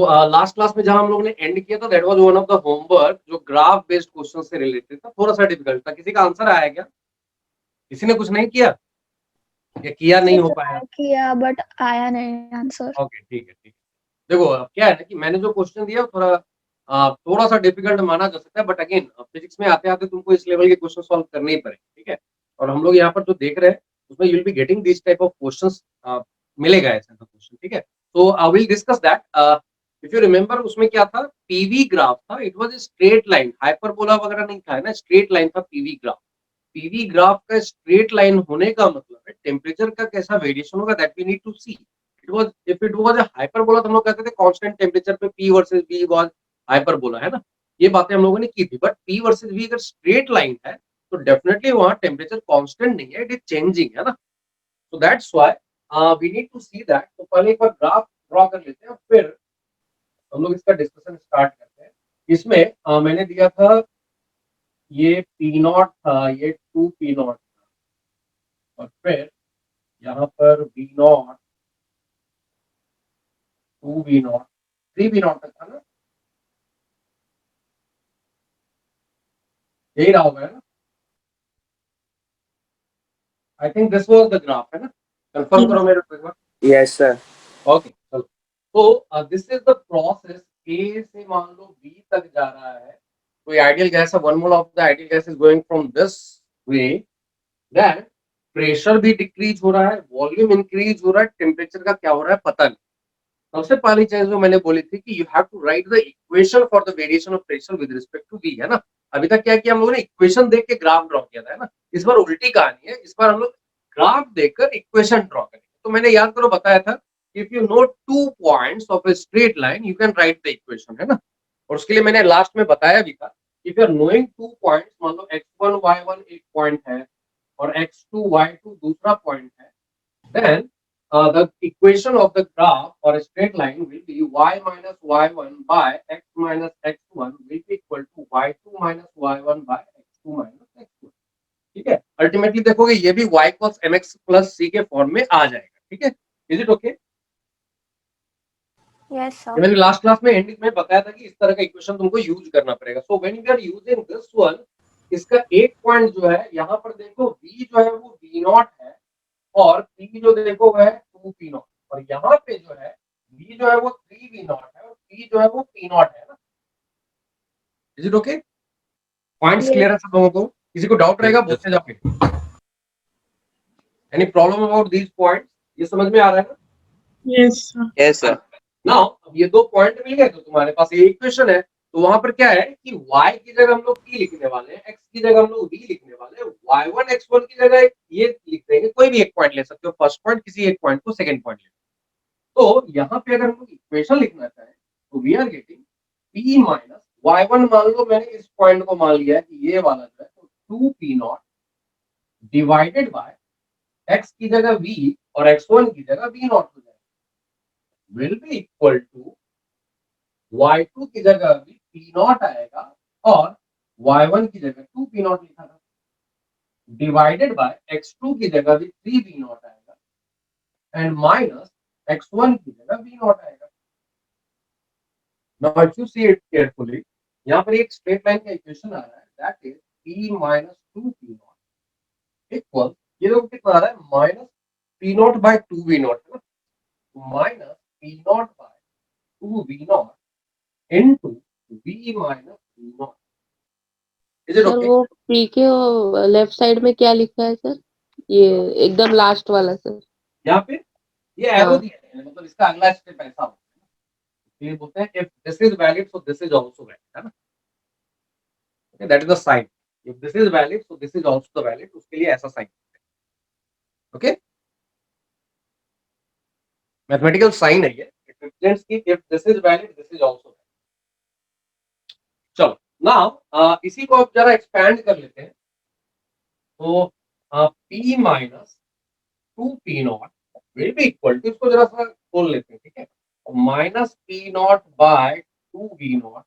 Last class में जहां हम लोग ने एंड किया था, that was one of the homework जो ग्राफ बेस्ड क्वेश्चन से रिलेटेड था, थोड़ा सा डिफिकल्ट था। किसी का आंसर आया क्या? किसी ने कुछ नहीं किया या किया नहीं हो पाया? किया बट आया नहीं आंसर। ओके, ठीक है, ठीक है। देखो अब क्या है ना कि मैंने जो क्वेश्चन दिया थोड़ा थोड़ा सा डिफिकल्ट माना जा सकता है, बट अगेन फिजिक्स में आते आते तुमको इस लेवल के क्वेश्चन सॉल्व करने ही पड़ेंगे, ठीक है। और हम लोग यहाँ पर जो देख रहे हैं उसमें you will be getting this type of questions, मिलेगा ऐसा क्वेश्चन, ठीक है। तो I will discuss that. If you remember उसमें क्या था, पीवी ग्राफ था, it was a straight line, hyperbola वगैरह नहीं था, है ना, स्ट्रेट लाइन था पीवी ग्राफ। पीवी ग्राफ का स्ट्रेट लाइन होने का मतलब है टेम्परेचर का कैसा वेरिएशन होगा, that we need to see. It was, if it was a hyperbola तो हम लोग कहते थे कांस्टेंट टेम्परेचर पे P versus V was hyperbola, है ना। ये बातें हम लोगों ने की थी, बट पी वर्सेस वी अगर स्ट्रेट लाइन है तो डेफिनेटली वहां टेम्परेचर कांस्टेंट नहीं है, इट इज चेंजिंग, है ना। So that's why we need to see that. तो पहले एक बार ग्राफ ड्रॉ कर लेते हैं, फिर हम लोग इसका डिस्कशन स्टार्ट करते हैं। इसमें मैंने दिया था ये पी नॉट था, ये 2 पी नॉट था, और फिर यहाँ पर B naught, 2 B naught, 3 B naught तक था ना, यही रहा होगा, है ना। I think this was the graph, है ना। कंफर्म करो मेरे को एक बार। Yes sir. ओके चलो। तो दिस इज द प्रोसेस, ए से मान लो बी तक जा रहा है, कोई आइडियल गैस है, 1 mole of the ideal gas is going from this way, then pressure भी डिक्रीज हो रहा है, वॉल्यूम इंक्रीज हो रहा है, टेम्परेचर का क्या हो रहा है पता नहीं। सबसे पहली चीज जो मैंने बोली थी कि you have to write the equation for the variation of pressure with respect to V, है ना। अभी तक क्या किया हम लोगों ने, इक्वेशन देख के ग्राफ ड्रॉ किया था, है ना। इस बार उल्टी कहानी है, इस बार हम लोग ग्राफ देखकर इक्वेशन ड्रॉ करेंगे। तो मैंने याद करो बताया था, if you know 2 points of A straight line you can write the equation, है ना। और उसके लिए मैंने लास्ट में बताया भी था, if you are knowing 2 points, मान लो x1 y1 एक पॉइंट है और x2 y2 दूसरा पॉइंट है, then the equation of the graph or a straight line will be y minus y1 by x minus x1 will be equal to y2 minus y1 by x2 minus x1, ठीक है। Ultimately देखोगे ये भी y cos mx plus c के form में आ जाएगा, ठीक है। Is it okay? Yes sir. मैंने लास्ट क्लास में एंडिंग में बताया था कि इस तरह का इक्वेशन तुमको यूज करना पड़ेगा। So when you are using this one, इसका एक पॉइंट जो है यहाँ पर देखो, v जो है वो v नॉट है, और P जो देखो वह है 2P नॉट, और यहाँ पे जो है V जो है वो 3V नॉट है, और P जो है वो P नॉट है ना। Is it okay? Points clear है सब लोगों को? किसी को डाउट रहेगा बोलते जाओगे? Any problem about these points? ये समझ में आ रहा है ना? Yes sir. Yes sir. Now अब ये 2 पॉइंट मिल गए तो तुम्हारे पास ये इक्वेशन है, तो वहां पर क्या है कि y की जगह हम लोग p लिखने वाले हैं, x की जगह हम लोग v लिखने वाले हैं, y1 x1 की जगह ये लिख देंगे, कोई भी एक पॉइंट ले सकते हो, फर्स्ट पॉइंट किसी एक पॉइंट को सेकंड पॉइंट ले। तो यहाँ पे अगर हम लोग इक्वेशन लिखना चाहें तो we are getting p minus y1, मान लो मैंने इस पॉइंट को मान लिया है कि ये वाला जो है, तो 2p not divided by x की जगह v और x1 की जगह v नॉट हो जाएगा, will be equal to y2 की जगह भी p नॉट आएगा और y1 की जगह 2p नॉट लिखा था, डिवाइडेड बाय x2 की जगह भी 3v नॉट आएगा एंड माइनस x1 की जगह v नॉट आएगा। Now if you see it carefully, यहाँ पर एक स्ट्रेट लाइन का इक्वेशन आ रहा है, that is p minus 2p naught equal, ये लोग कितना आ रहा है, minus p naught by 2v naught, है ना, minus p naught by 2v naught into v minus v naught. Is it sir okay? वो पी के लेफ्ट साइड में क्या लिखा है सर? ये एकदम लास्ट वाला सर। यहाँ पे ये एरो हाँ। दिया है, मतलब इसका अगला स्टेप ऐसा होता है, ये बोलते हैं if this is valid so this is also valid, है ना। Okay, that is the sign, if this is valid so this is also the valid, उसके लिए ऐसा साइन। ओके, मैथमेटिकल साइन है ये, इट रिप्रेजेंट्स कि if this is valid this is also valid. चलो now इसी को अब जरा एक्सपैंड कर लेते हैं, तो p minus 2p naught will be equal to, इसको जरा सा खोल लेते हैं, ठीक है, minus p naught by 2v naught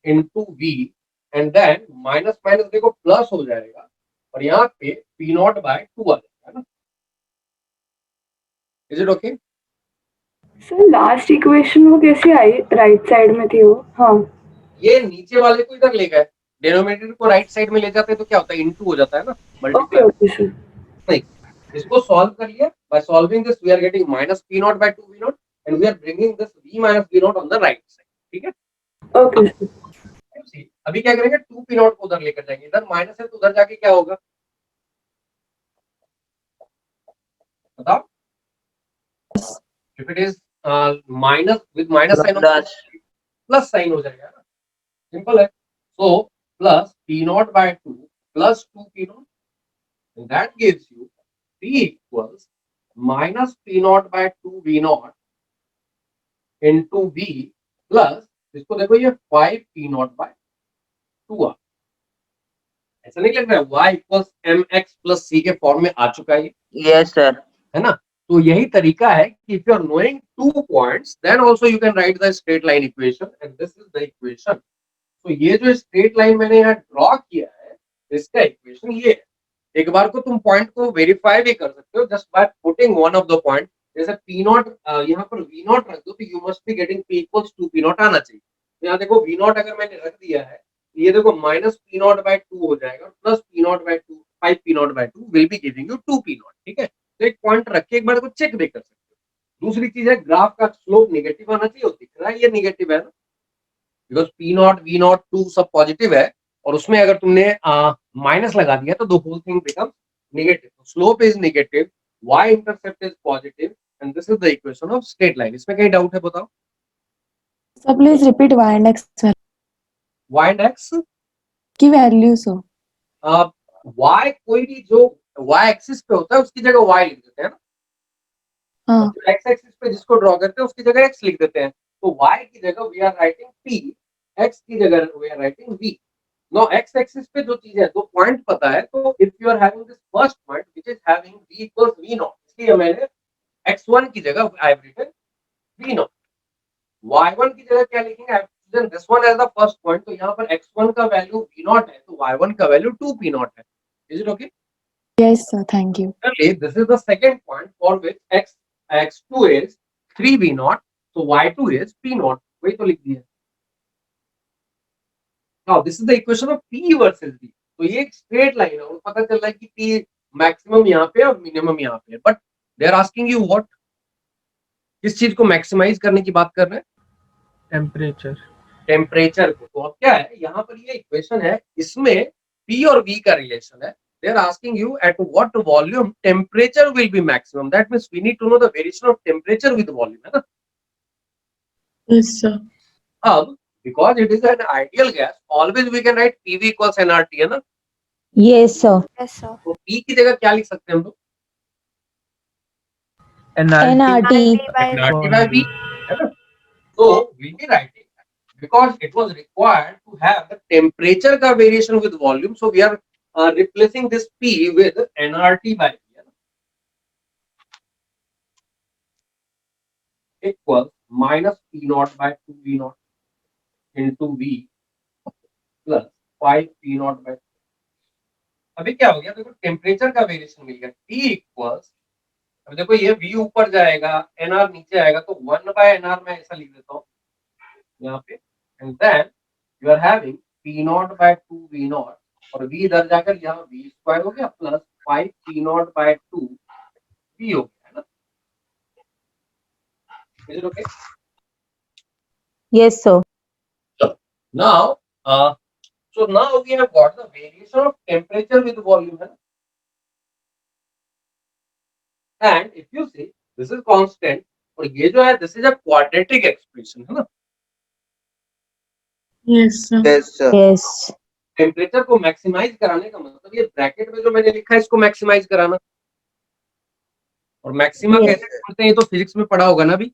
into v, and then minus minus देखो प्लस हो जाएगा, और यहाँ पे p नॉट बाय 2 आ जाएगा, है ना। Is it okay? Sir last equation वो कैसे आई, राइट साइड में थी वो? हाँ, ये नीचे वाले को इधर ले गए, डिनोमिनेटर को राइट साइड में ले जाते हैं तो क्या होता है, इनटू हो जाता है ना, ओके मल्टीप्लाई। Okay sir. नहीं, इसको सॉल्व कर लिया, by solving this we are getting minus P naught by 2 V naught and we are bringing this V minus V naught on the right side. ठीक है, ओके सर। अभी क्या करेंगे, 2 P not को उधर लेकर जाएंगे, इधर माइनस है तो उधर जाके क्या होगा बताओ? If it is minus with minus sign plus sign हो जाएगा ना, सिंपल है। So plus P naught by 2 plus 2 P naught, that gives you P equals minus P naught by 2 V naught into V plus, इसको देखो ये 5 P naught by 2 आ, ऐसा नहीं लग रहा है y equals mx plus c के फॉर्म में आ चुका है, यस सर। है ना? तो यही तरीका है कि if you are knowing 2 points then also you can write the straight line equation and this is the equation. तो ये जो स्ट्रेट लाइन मैंने यहाँ ड्रॉ किया है इसका इक्वेशन ये है। एक बार को तुम पॉइंट को वेरीफाई भी कर सकते हो just by putting one of the point, जैसे पी नॉट यहाँ पर वी नॉट रख दो तो you must be getting P equals to P naught आना चाहिए। तो यहाँ देखो वी नॉट अगर मैंने रख दिया है ये देखो माइनस पी नॉट बाय 2 हो जाएगा plus P naught by 2, 5 P naught by 2 will be giving you 2 P naught. ठीक है, तो एक पॉइंट रख के एक बार को चेक भी कर सकते हो। दूसरी चीज है ग्राफ का स्लोप नेगेटिव आना चाहिए, दिख रहा है ये नेगेटिव है ना, because P naught V naught 2 सब पॉजिटिव है और उसमें अगर तुमने माइनस लगा दिया तो the whole thing become negative. Slope is negative, y intercept is positive and this is the equation of straight line. इसमें कहीं डाउट है बताओ? Sir please repeat y and x y and x, की value sir. y कोई भी जो y axis पे होता है उसकी जगह y लिख देते हैं ना, हाँ जो x एक्सिस पे जिसको ड्रॉ करते हैं उसकी जगह x लिख देते हैं, तो y की जगह we are writing p, x की जगह we are writing v। No X axis पे जो चीज है तो पॉइंट पता है, तो if you are having this first point which is having v equals v naught, इसलिए मैंने x1 की जगह I have written v naught, y1 की जगह क्या लिखेंगे, I have chosen this one as the first point, तो यहाँ पर x1 का वैल्यू v नॉट है तो y1 का वैल्यू 2 p नॉट है। Is it okay? Yes sir, thank you. This is the second point for which x2 is 3 v not, so y2 is p not, वही तो लिख दिया। Now this is the equation of P versus V. तो ये एक straight line है और पता चल रहा है कि P मैक्सिमम यहाँ पे और मिनिमम यहाँ पे है, but they are asking you what, किस चीज को मैक्सिमाइज करने की बात कर रहे हैं? टेम्परेचर। टेम्परेचर को। तो अब क्या है यहाँ पर ये इक्वेशन है, इसमें P और V का रिलेशन है। They are asking you at what volume temperature will be maximum, that means we need to know the variation of temperature with volume, है ना? Yes sir. अब because it is an ideal gas always we can write PV equals nRT, है ना? Yes sir. Yes, sir. तो P की जगह क्या लिख सकते हैं हम लोग? NRT nRT by V, है ना? So we'll be writing because it was required to have the temperature का variation with volume, so we are replacing this P with nRT by V, है ना? Equals minus P naught by 2 V naught into V plus 5 P naught by 2। अभी क्या हो गया, देखो temperature का variation मिल गया, T इक्वल्स, अब देखो ये V ऊपर जाएगा NR नीचे आएगा तो 1 बाय NR मैं ऐसा लिख देता हूँ यहाँ पे, and then you are having P naught by 2 V naught और V इधर जाकर यहाँ V स्क्वायर हो गया plus 5 P naught by 2 V हो गया, है ना? Is it okay? Yes sir. Now so now we have got the variation of temperature with volume, है ना? And if you see this is constant और ये जो है this is a quadratic expression, है ना? Yes sir. Yes sir. Yes. Temperature को maximise कराने का मतलब ये ब्रैकेट में जो मैंने लिखा है इसको मैक्सिमाइज कराना, और मैक्सिमा Yes. कैसे करते हैं ये तो फिजिक्स में पढ़ा होगा ना भी,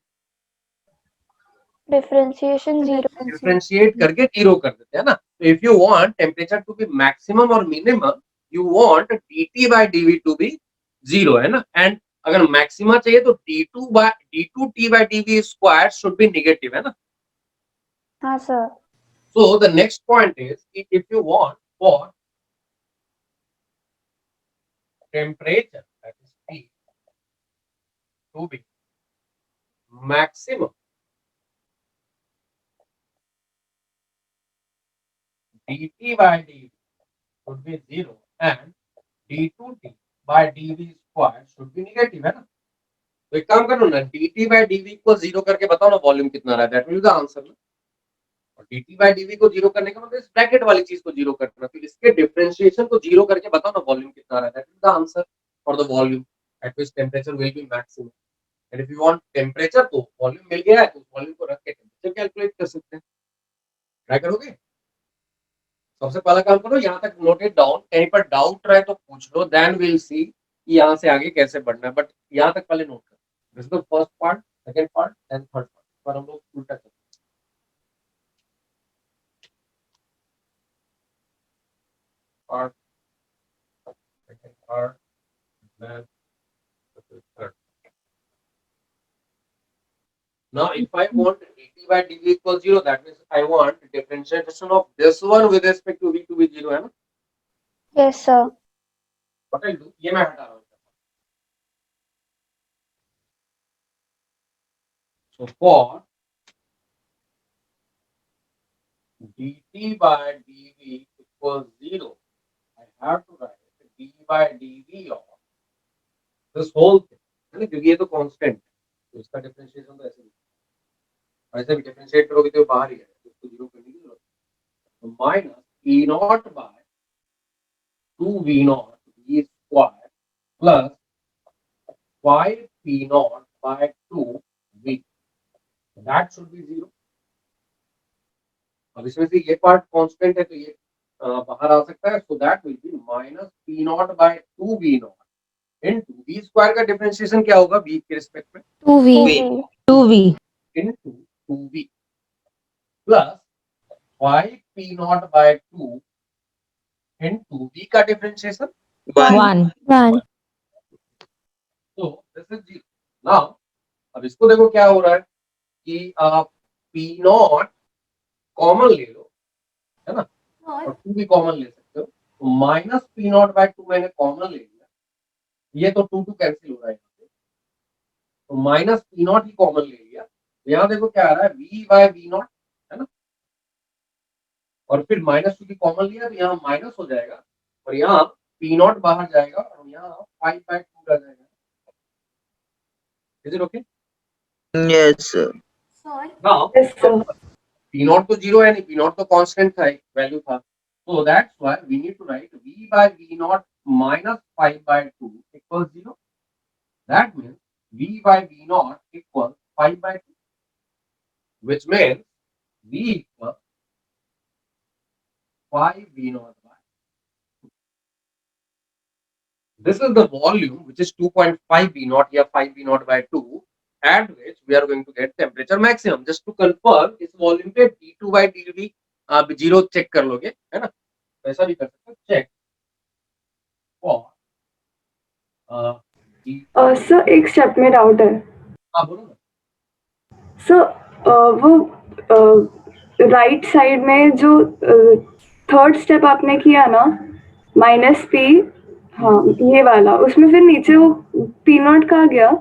Differentiation zero. डिफरेंशिएट करके जीरो कर देते हैं ना। तो if you want temperature to be maximum और minimum you want dt by dv to be zero, है ना? एंड अगर मैक्सिमा चाहिए तो d2t by dv square should be negative, है ना? हाँ sir. So the next point is if you want for temperature that is T to be maximum dt by dv should be 0 and d2t by dv square should be negative, है ना? तो एक काम करो ना, dt by dv को 0 करके बताओ ना वॉल्यूम कितना रहा है, that will be the answer ना। और dt by dv को 0 करने का मतलब इस ब्रैकेट वाली चीज को 0 करना, फिर इसके डिफरेंशिएशन को 0 करके बताओ ना वॉल्यूम कितना रहा है, that will be the answer for the volume at which temperature will be maximum. And if you want temperature, तो वॉल्यूम मिल गया है तो वॉल्यूम को रख के टेंपरेचर कैलकुलेट कर सकते हैं। ट्राई करोगे? सबसे पहला काम करो, यहाँ तक नोट इट डाउन, कहीं पर डाउट रहे तो पूछ लो, देन विल सी कि यहाँ से आगे कैसे बढ़ना है, बट यहाँ तक पहले नोट करो। This is the first part, second part and third part, पर हम लोग उल्टा करते हैं। Part, second part, then the third. Now if I want dt by dv equals 0, that means I want differentiation of this one with respect to v to be 0, है ना? Yes, sir. What I'll do, ये मैं हटा रहा हूँ। So for dt by dv equals 0, I have to write d by dv of this whole thing, है ना? क्योंकि ये तो कांस्टेंट है, तो इसका डिफरेंशिएशन तो ऐसे ऐसे भी डिफरेंशिएट करोगे तो बाहर ही है, तो इसको 0 करने की जरूरत है। तो minus e naught by 2v naught v square plus 5p naught by 2v, that should be 0। अब इसमें से ये पार्ट कांस्टेंट है तो ये बाहर आ सकता है, so that will be minus p naught by 2v naught into v square का डिफरेंशिएशन क्या होगा v के रिस्पेक्ट में, 2v. 2v. Into 2v plus 5p naught by 2 into v का डिफरेंशिएशन 1. 1. तो दिस इज 0। नाउ अब इसको देखो क्या हो रहा है कि आप p नॉट कॉमन ले लो, है ना, और 2 भी कॉमन ले सकते हो, तो माइनस p नॉट बाय 2 मैंने कॉमन ले लिया, ये तो 2 कैंसिल हो रहा है यहाँ पे, तो minus p not he common ले लिया, तो यहाँ देखो क्या आ रहा है v बाय v नॉट, है ना, और फिर माइनस 2 भी कॉमन लिया तो यहाँ माइनस हो जाएगा, और यहाँ p नॉट बाहर जाएगा और यहाँ 5 बाय 2 रह जाएगा। Is it okay? Yes, sir. Now Yes, sir. p not तो 0 है नहीं, p नॉट तो कांस्टेंट था, एक वैल्यू था, so that's why we need to write v by v naught minus 5 by 2 equals 0. That means v by v naught equals 5 by 2, which means v equals 5 v naught by 2. This is the volume which is 2.5 v naught या 5 v naught by 2, at which we are going to get temperature maximum. Just to confirm, इस volume पे d2 by dv आप 0 check कर लोगे, है ना, ऐसा भी कर सकते हो, चेक फॉर सर एक स्टेप में डाउट है हाँ बोलो ना। सर। वो राइट साइड में जो थर्ड स्टेप आपने किया ना, माइनस पी, हाँ ये वाला, उसमें फिर नीचे वो पी नॉट कहाँ गया,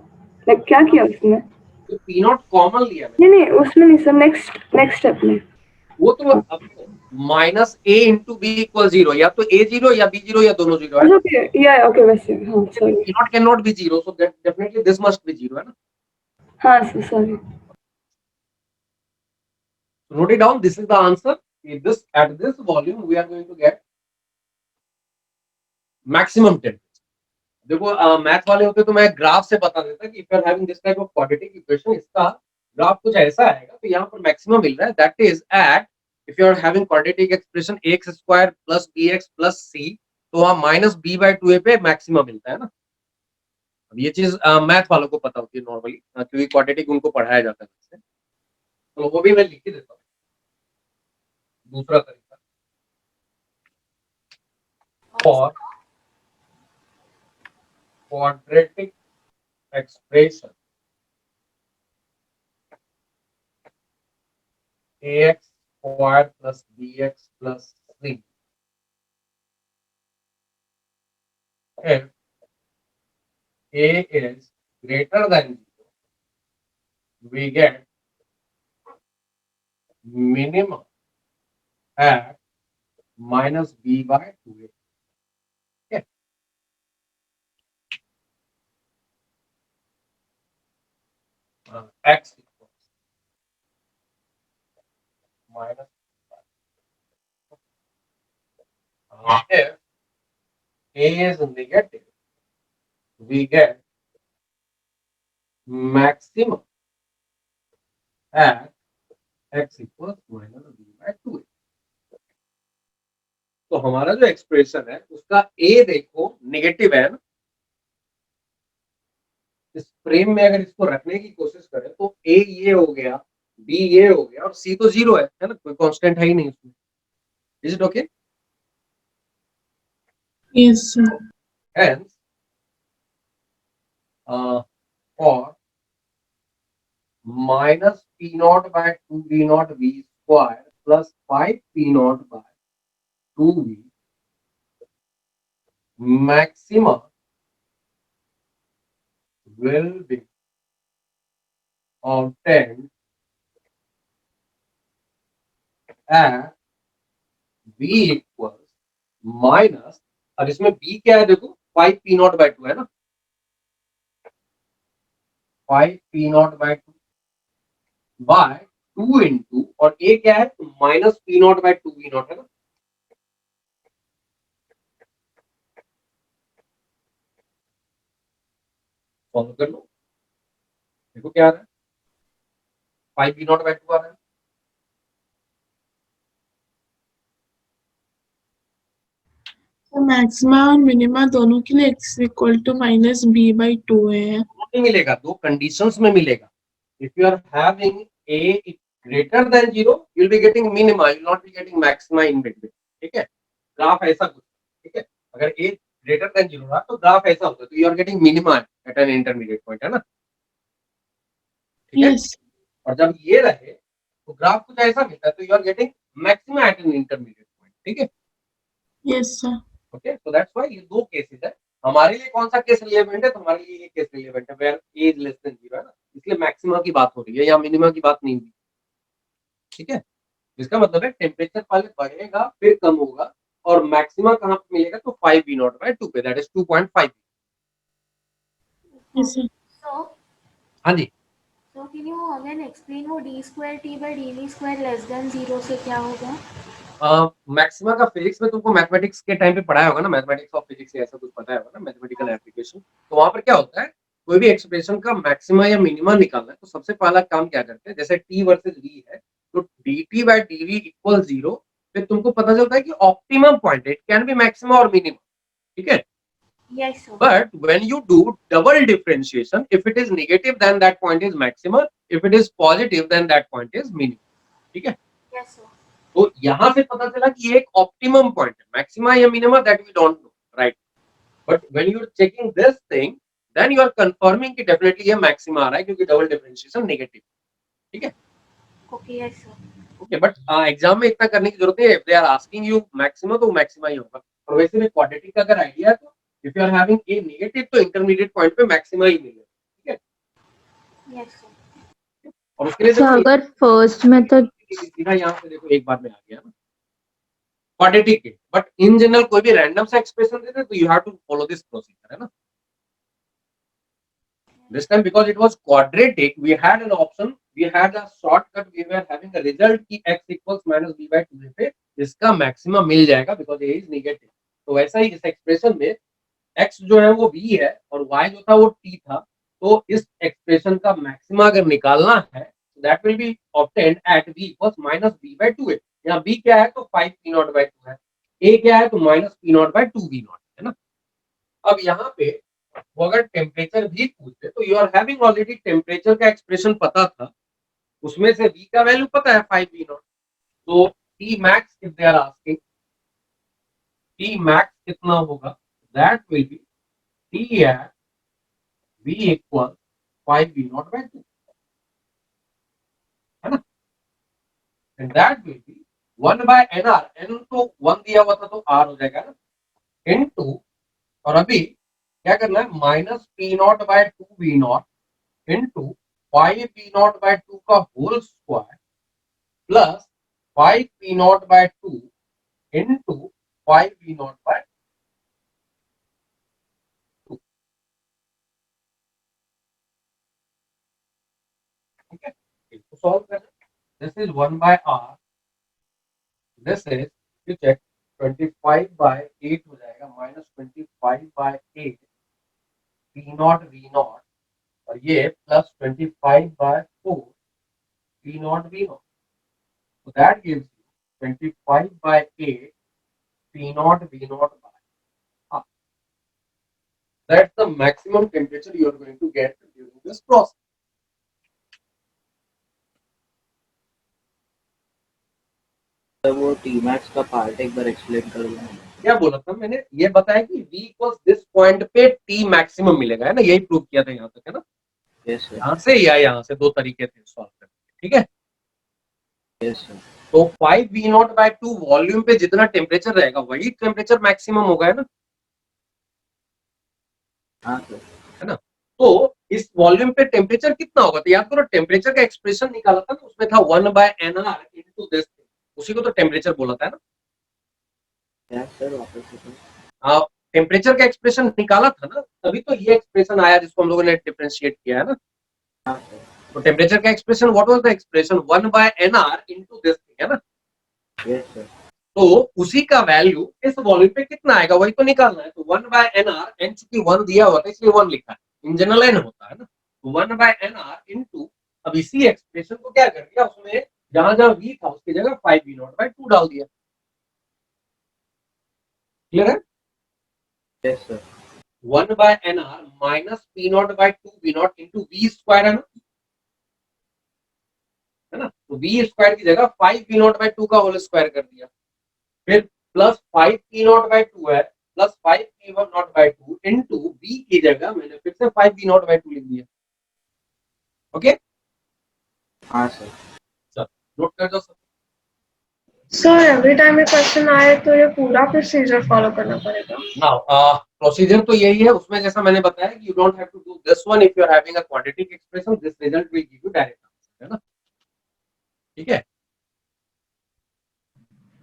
लाइक क्या किया उसमें? तो पी नॉट कॉमन लिया मैंने, नहीं नहीं उसमें नहीं सर, नेक्स्ट स्टेप में। वो तो अब माइनस ए इंटू बी इक्वल 0, या तो ए 0 या बी 0 या दोनों 0 है। ओके या ओके वैसे, हाँ sorry. P not can not be 0, so definitely this must be 0, है ना। हाँ sir sorry. Note it down, this is the answer. This at this volume we are going to get maximum temperature. देखो math वाले होते तो मैं graph से बता देता कि if you are having this type of quadratic equation, इसका ग्राफ कुछ ऐसा आएगा, तो यहाँ पर मैक्सिमम मिल रहा है, that is at if you are having quadratic expression ax square plus bx plus c, तो वहाँ माइनस बी बाई 2a पे मैक्सिमम मिलता है ना। अब ये चीज मैथ वालों को पता होती है नॉर्मली, क्योंकि क्वाड्रेटिक उनको पढ़ाया जाता है, तो वो भी मैं लिख ही देता हूँ। दूसरा तरीका, for quadratic expression ax square plus bx plus c, if a is greater than 0 we get minimum at minus b by 2a. Okay. X equals minus if a is negative, we get maximum at x equals minus b by 2a. तो हमारा जो expression है उसका a देखो negative है ना, इस frame में अगर इसको रखने की कोशिश करें तो a ये हो गया, b ये हो गया और c तो जीरो है ना, कोई कांस्टेंट है ही नहीं उसमें. Is it okay? Yes, sir. Hence, for minus p naught by 2 v naught v square plus 5 p naught by 2 v maximum will be obtained at v equals minus, और इसमें b क्या है देखो, 5 p naught by 2 है ना, 5 p naught by 2 by 2 into, और a क्या है तो minus p naught by 2 v naught है ना. सॉल्व कर लो, देखो क्या आ रहा है, 5 v naught by 2 आ रहा है. तो मैक्सिमा और मिनिमा दोनों के लिए x equal to minus B by 2 है. नहीं मिलेगा, दो कंडीशंस में मिलेगा. If you are having a greater than 0 you will be getting minima, you will not be getting maxima in between. ठीक है, ग्राफ ऐसा कुछ. ठीक है, अगर a ग्रेटर देन 0 रहा तो ग्राफ ऐसा होता है, तो you are getting minima at an intermediate point, है ना. ठीक है, Yes. और जब ये रहे तो ग्राफ कुछ ऐसा मिलता है, तो you are getting maxima at an intermediate point. ठीक है, Yes, sir. Okay. So that's why ये दो केसेस है. हमारे लिए कौन सा केस रिलेवेंट है, तो हमारे लिए ये केस रिलेवेंट है where a is less than 0 है ना, इसलिए मैक्सिमा की बात हो रही है, या मिनिमा की बात नहीं हुई. ठीक है, इसका मतलब है टेम्परेचर पहले बढ़ेगा फिर कम होगा, और मैक्सिमा कहां पे मिलेगा तो 5 v naught by 2 पे, that is 2.5. Yes, sir. So, हाँ जी, can you again explain वो d square t by dv square less than 0 से क्या होगा? मैक्सिमा का फिजिक्स में तुमको मैथमेटिक्स के टाइम पे पढ़ाया होगा ना, मैथमेटिक्स ऑफ फिजिक्स या ऐसा कुछ पढ़ाया होगा ना, मैथमेटिकल एप्लीकेशन. तो वहां पर क्या होता है, कोई भी एक्सप्रेशन का मैक्सिमा या मिनिमा निकालना है तो सबसे पहला काम क्या करते हैं, जैसे t वर्सेस v है तो dt by dv इक्वल 0, फिर तुमको पता चलता है कि ऑप्टिमम पॉइंट है, इट कैन बी मैक्सिमा और मिनिमा. ठीक है, Yes, sir. but when you do double differentiation, if it is negative then that point is maxima, if it is positive then that point is minimum. ठीक है, Yes, sir. तो यहां से पता चला कि ये एक ऑप्टिमम पॉइंट है, मैक्सिमा या minima that we don't know, right. But when you are checking this thing then you are confirming कि डेफिनेटली ये मैक्सिमा आ रहा है क्योंकि डबल डिफरेंशिएशन नेगेटिव. ठीक है, Okay, yes, sir. Okay. But exam में इतना करने की जरूरत नहीं है, if they are asking you maxima तो मैक्सिमा ही होगा. और वैसे भी क्वाड्रेटिक का अगर आइडिया है तो if you are having a negative तो इंटरमीडिएट पॉइंट पे मैक्सिमा ही मिलेगा. ठीक है, Yes, sir. और उसके लिए अच्छा, देखो अगर फर्स्ट मेथड सीधा यहाँ पे देखो एक बार में आ गया ना क्वाड्रेटिक के, बट इन जनरल कोई भी रैंडम सा एक्सप्रेशन देते तो you have to follow this procedure, है ना. This time because it was quadratic, we had an option, we had a shortcut, we were having a result कि x equals minus b by 2 पे इसका maximum मिल जाएगा because a is negative. तो वैसा ही इस expression में x जो है वो v है और y जो था वो t था, तो इस एक्सप्रेशन का मैक्सिमा अगर निकालना है that will be obtained at v equals minus b by 2a. यहाँ b क्या है तो 5 p naught by 2 है, a क्या है तो minus p naught by 2 v naught है ना. अब यहाँ पे वो अगर टेम्परेचर भी पूछते तो you are having already temperature का एक्सप्रेशन पता था, उसमें से v का वैल्यू पता है 5 v naught. तो t max if they are asking t max कितना होगा, that will be t at v equal 5 v naught by 2, है ना. And that will be 1 by nr, n तो 1 दिया हुआ था तो r हो जाएगा ना, इनटू, और अभी क्या करना है minus p naught by 2 v naught into 5p0/2 का whole square plus 5p0/2 into 5p0/2। ठीक है, इसको सॉल्व करना। This is 1/r, this is you check 25/8 हो जाएगा माइनस 25/8 p0 v0 और ये plus 25/4 p0 v0। So that gives you 25/8 p0 v0 by r. That's the maximum temperature you are going to get during this process. तो वो T max का part एक बार explain कर दो। क्या बोला था मैंने? ये बताया कि v इक्वल्स दिस पॉइंट पे t मैक्सिमम मिलेगा, है ना? यही प्रूव किया था यहाँ तक, है ना? Yes sir. यहाँ से या यहाँ से दो तरीके थे सॉल्व करने के, ठीक है? Yes sir. तो 5v0/2 वॉल्यूम पे जितना टेम्परेचर रहेगा वही टेम्परेचर मैक्सिमम होगा, है ना? हाँ सर। है ना? तो इस वॉल्यूम पे टेम्परेचर कितना होगा? तो याद करो टेम्परेचर का एक्सप्रेशन निकाला था ना, उसमें था 1/nr इनटू दिस, उसी को तो टेम्परेचर बोला था, है ना? यस सर, वापस टेम्परेचर का एक्सप्रेशन निकाला था ना, तभी तो ये एक्सप्रेशन आया जिसको हम लोगों ने डिफरेंशिएट किया, है ना? हाँ सर। तो टेम्परेचर का expression what was the expression 1/nr into this, है ना? Yes sir. तो उसी का वैल्यू इस वॉल्यूम पे कितना आएगा वही तो निकालना है। तो 1/nr, n चूंकि 1 दिया हुआ था इसलिए 1 लिखा है, इन जनरल n होता है ना। तो 1/nr इनटू, अब इसी एक्सप्रेशन को क्या कर दिया, उसमें जहां जहां v था उसकी जगह 5v0/2 डाल दिया। क्लियर है? Yes sir. 1/nr minus p0/2 v0 into v square, है ना? तो v स्क्वायर की जगह 5v0/2 का होल स्क्वायर कर दिया, फिर प्लस 5p0/2 है प्लस 5p0/2 इंटू v की जगह मैंने फिर से 5v0/2 लिख दिया। ओके, हाँ सर। नोट कर दो सब। सर एवरी टाइम ये क्वेश्चन आए तो ये पूरा प्रोसीजर फॉलो करना पड़ेगा? नाउ प्रोसीजर तो यही है, उसमें जैसा मैंने बताया कि you don't have to do this one if you are having a quadratic expression, this result will give you direct answer, है ना? ठीक है।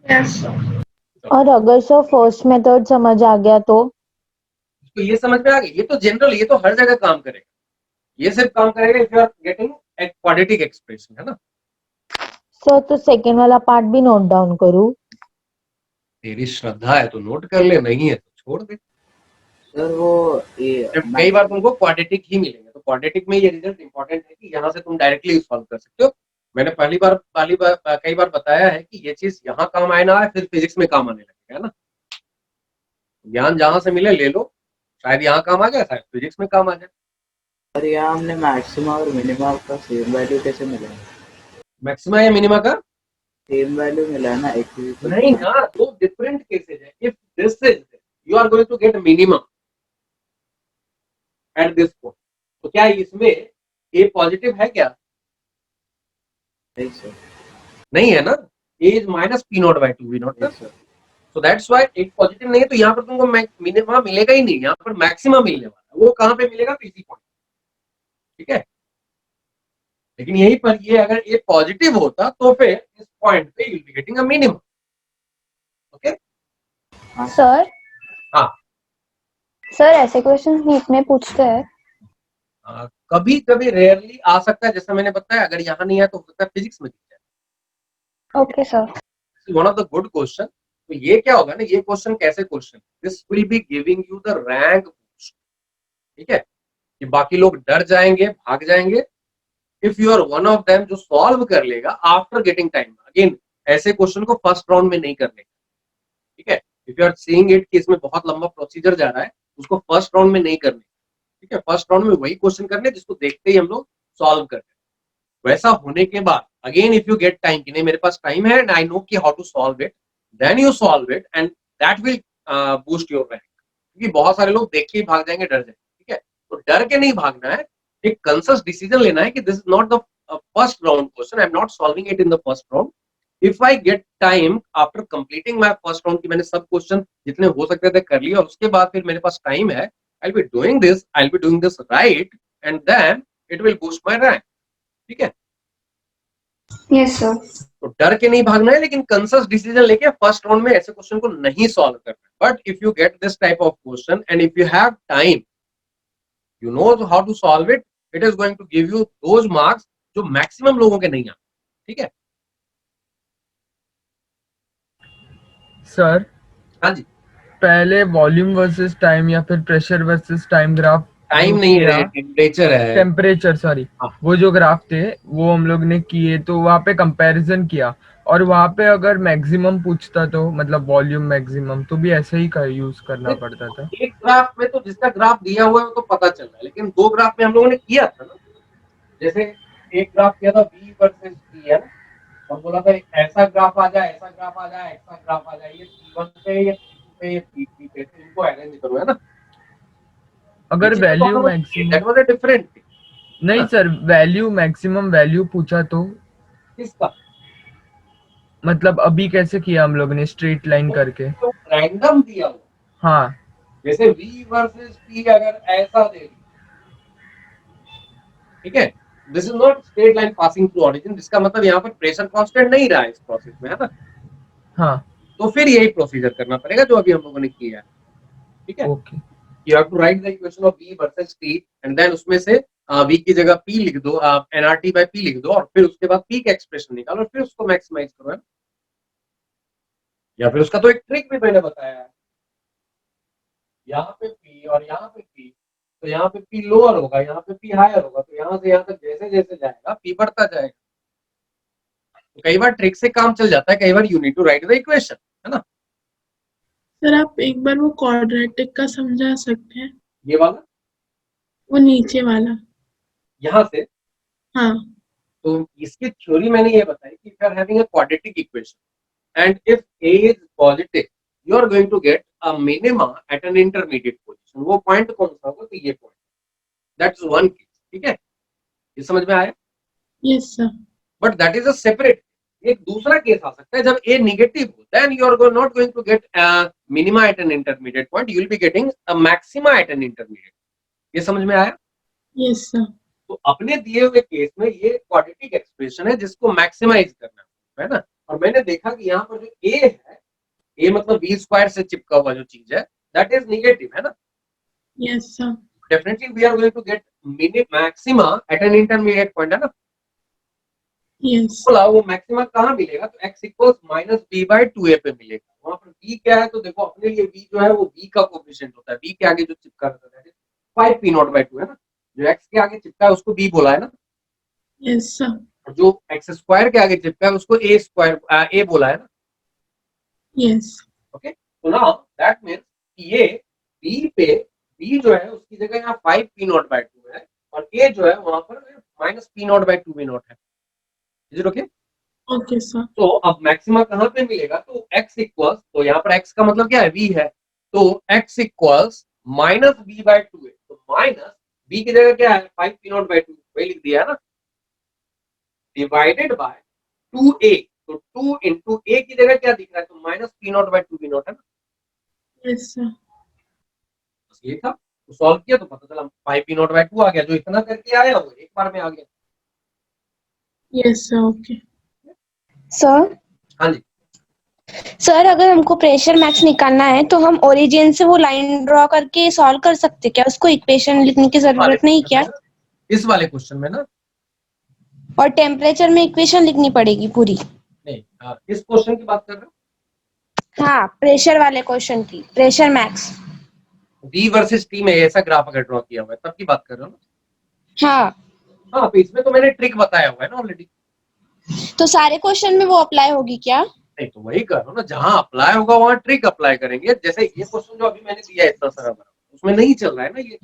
Yes sir. और अगर सर फर्स्ट मेथड समझ आ गया तो ये समझ में आ गया, ये तो जनरल, ये तो हर जगह काम करेगा, ये सिर्फ काम करेगा if you are getting a quadratic expression, है ना? सर तो सेकेंड वाला पार्ट भी नोट डाउन करूं? तेरी श्रद्धा है तो नोट कर ले, नहीं है तो छोड़ दे। सर वो कई बार तुमको क्वाड्रेटिक ही मिलेंगे, तो क्वाड्रेटिक में ये रिजल्ट इंपॉर्टेंट है कि यहाँ से तुम डायरेक्टली सॉल्व कर सकते हो। मैंने कई बार बताया है कि ये चीज यहाँ काम आए ना आए, फिर फिजिक्स में काम आने लगेगा, है ना? ज्ञान जहां से मिले ले लो, शायद यहाँ काम आ जाए, शायद फिजिक्स में काम आ जाए। सर यहाँ हमने मैक्सिमा और मिनिमा का सेम वैल्यू कैसे मिला? मैक्सिमा या मिनिमा का सेम वैल्यू मिला है ना, नहीं ना, दो डिफरेंट केसेज है। If this is you are going to get minimum at this point, तो क्या इसमें ए पॉजिटिव है क्या? नहीं सर। नहीं है ना, a is minus p0/2 v0, so that's why एक पॉजिटिव नहीं है, तो यहाँ पर तुमको मिनिमा मिलेगा ही नहीं, यहाँ पर मैक्सिमा मिलने वाला है। वो कहाँ पे मिलेगा? तो इसी पॉइंट, ठीक है? लेकिन यहीं पर ये अगर ए पॉजिटिव होता तो फिर इस पॉइंट पे you will be getting a minimum. Okay sir? हाँ सर ऐसे क्वेश्चन नीट में पूछते हैं? कभी कभी रेयरली आ सकता है, जैसा मैंने बताया, अगर यहाँ नहीं है तो हो सकता है फिजिक्स में दिख जाए। Okay sir. One of the good question. तो ये क्या होगा ना, ये क्वेश्चन कैसे question, this will be giving you the rank boost, ठीक है? कि बाकी लोग डर जाएंगे, भाग जाएंगे। If you are one of them जो सॉल्व कर लेगा आफ्टर गेटिंग टाइम, अगेन ऐसे क्वेश्चन को फर्स्ट राउंड में नहीं करने, ठीक है? If you are seeing it कि इसमें बहुत लंबा प्रोसीजर जा रहा है, उसको फर्स्ट राउंड में नहीं करने, ठीक है? फर्स्ट राउंड में वही क्वेश्चन करने जिसको देखते ही हम लोग सॉल्व करते हैं। वैसा होने के बाद again if you get time कि नहीं मेरे पास टाइम है एंड आई नो कि how to solve it, then you solve it and that will boost your rank. क्योंकि बहुत सारे लोग देख के ही भाग जाएंगे, डर जाएंगे, ठीक है? तो डर के नहीं भागना है, एक कंसियस डिसीजन लेना है कि this is not the first round question, I am not solving it in the first round. If I get time after completing my first round कि मैंने सब क्वेश्चन जितने हो सकते थे कर लिए, और उसके बाद फिर मेरे पास टाइम है, I'll be doing this right, and then it will boost my rank. ठीक है, यस सर। तो डर के नहीं भागना है, लेकिन कंसस डिसीजन लेके फर्स्ट राउंड में ऐसे क्वेश्चन को नहीं सॉल्व करना है। But if you get this type of question and if you have time, you know how to solve it, it is going to give you those marks जो maximum लोगों के नहीं आते। ठीक है सर, हाँ जी, पहले वॉल्यूम वर्सेस टाइम या फिर pressure versus time graph, time नहीं है, टेम्परेचर है, टेम्परेचर, सॉरी, वो जो ग्राफ थे वो हम लोग ने किए, तो वहाँ पे कंपैरिजन किया, और वहाँ पे अगर मैक्सिमम पूछता तो मतलब वॉल्यूम मैक्सिमम, तो भी ऐसे ही का यूज करना पड़ता था। एक ग्राफ में तो जिसका ग्राफ दिया हुआ है वो तो पता चल रहा है, लेकिन दो ग्राफ में हम लोगों ने किया था ना, जैसे एक ग्राफ किया था V वर्सेस T है ना, हम बोला था ऐसा ग्राफ आ जाए, ऐसा ग्राफ आ जाए, ऐसा ग्राफ आ जाए, ये T1 पे, ये T2 पे, ये T3 पे, तो इनको अरेंज करो, है ना। अगर value maximum, that was a different, नहीं सर, वैल्यू मैक्सिमम वैल्यू पूछा तो किसका, मतलब अभी कैसे किया हम लोग ने स्ट्रेट लाइन करके, तो रैंडम दिया हुआ, हाँ, जैसे V वर्सेस T अगर ऐसा दे दी, ठीक है, this is not straight line passing through origin, जिसका मतलब यहाँ पर प्रेशर कांस्टेंट नहीं रहा है इस प्रोसेस में, है ना। हाँ, तो फिर यही प्रोसीजर करना पड़ेगा जो अभी हम लोगों ने किया है। ठीक है, okay, you have to write the equation of V versus T and then उसमें से V की जगह P लिख दो, nRT by P लिख दो, और फिर उसके बाद P का एक्सप्रेशन निकालो और फिर उसको मैक्सिमाइज करो, है ना। या फिर उसका तो एक ट्रिक भी मैंने बताया है, यहाँ पे P और यहाँ पे P, तो यहाँ पे P लोअर होगा, यहाँ पे P हायर होगा, तो यहाँ से यहाँ तक जैसे जैसे जाएगा P बढ़ता जाएगा। तो कई बार ट्रिक से काम चल जाता है, कई बार you need to write the equation, है ना। सर आप एक बार वो क्वाड्रेटिक का समझा सकते हैं, ये वाला, वो नीचे वाला। यहाँ से, हाँ तो इसकी थ्योरी मैंने ये बताई कि if you are having a quadratic equation and if A is positive, you are going to get a minima at an intermediate position. वो पॉइंट कौन सा होगा, तो ये पॉइंट, दैट्स वन केस। ठीक है, ये समझ में आया। Yes sir. But that is a separate, एक दूसरा केस आ सकता है जब A नेगेटिव हो, then you are not going to get minima at an intermediate point, you will be getting a maxima at an intermediate. ये समझ में आया। Yes sir. तो अपने दिए हुए केस में ये क्वाड्रेटिक एक्सप्रेशन है जिसको मैक्सिमाइज करना है ना। और मैंने देखा कि यहाँ पर जो A है, A मतलब B स्क्वायर से चिपका हुआ जो चीज है, दैट इज नेगेटिव, है ना। Yes sir. Definitely we are going to get maxima at an intermediate point, है ना। यस। बोला वो मैक्सिमा कहाँ मिलेगा, तो x इक्वल्स -b/2a पे मिलेगा। वहां पर b क्या है, तो देखो अपने लिए b जो है वो b का कोएफिशिएंट होता है, b के आगे जो चिपका रहता है 5p0/2, है ना। जो x के आगे चिपका है उसको b बोला है ना। Yes sir. और जो x स्क्वायर के आगे चिपका है उसको a स्क्वायर a बोला है ना। यस। ओके, तो नाउ दैट मींस ये b पे b जो है उसकी जगह यहाँ 5p0/2 है और a जो है वहां पर -p0/2v0 है। Is it okay? Okay sir. तो अब मैक्सिमा कहाँ पे मिलेगा, तो x इक्वल्स, तो यहाँ पर x का मतलब क्या है, v है, तो x इक्वल्स -b/2a, तो माइनस b की जगह क्या है 5p0/2, वही लिख दिया है ना, डिवाइडेड बाय 2a, तो 2 into a की जगह क्या दिख रहा है, तो -p0/2v0 है ना। Yes sir. बस ये था, तो सॉल्व किया तो पता चला 5p0/2 आ गया, जो इतना करके आया वो एक बार में आ गया। Yes sir. ओके सर हाँ जी, सर अगर हमको प्रेशर मैक्स निकालना है तो हम ओरिजिन से वो लाइन ड्रॉ करके सॉल्व कर सकते क्या, उसको इक्वेशन लिखने की जरूरत नहीं क्या? इस वाले क्वेश्चन में ना, और टेम्परेचर में इक्वेशन लिखनी पड़ेगी पूरी? नहीं, इस क्वेश्चन की बात कर रहे हो, हाँ प्रेशर वाले क्वेश्चन की, pressure max. V versus T में ऐसा ग्राफ अगर ड्रॉ किया हुआ है तब की बात कर रहे हो ना। हाँ हाँ, तो इसमें तो मैंने ट्रिक बताया हुआ है ना ऑलरेडी। तो सारे क्वेश्चन में वो अप्लाई होगी क्या? नहीं, तो वही कर रहा हूँ ना, जहाँ अप्लाई होगा वहाँ ट्रिक अप्लाई करेंगे। जैसे ये क्वेश्चन जो अभी मैंने दिया है इतना सारा बड़ा, उसमें नहीं चल रहा है ना ये,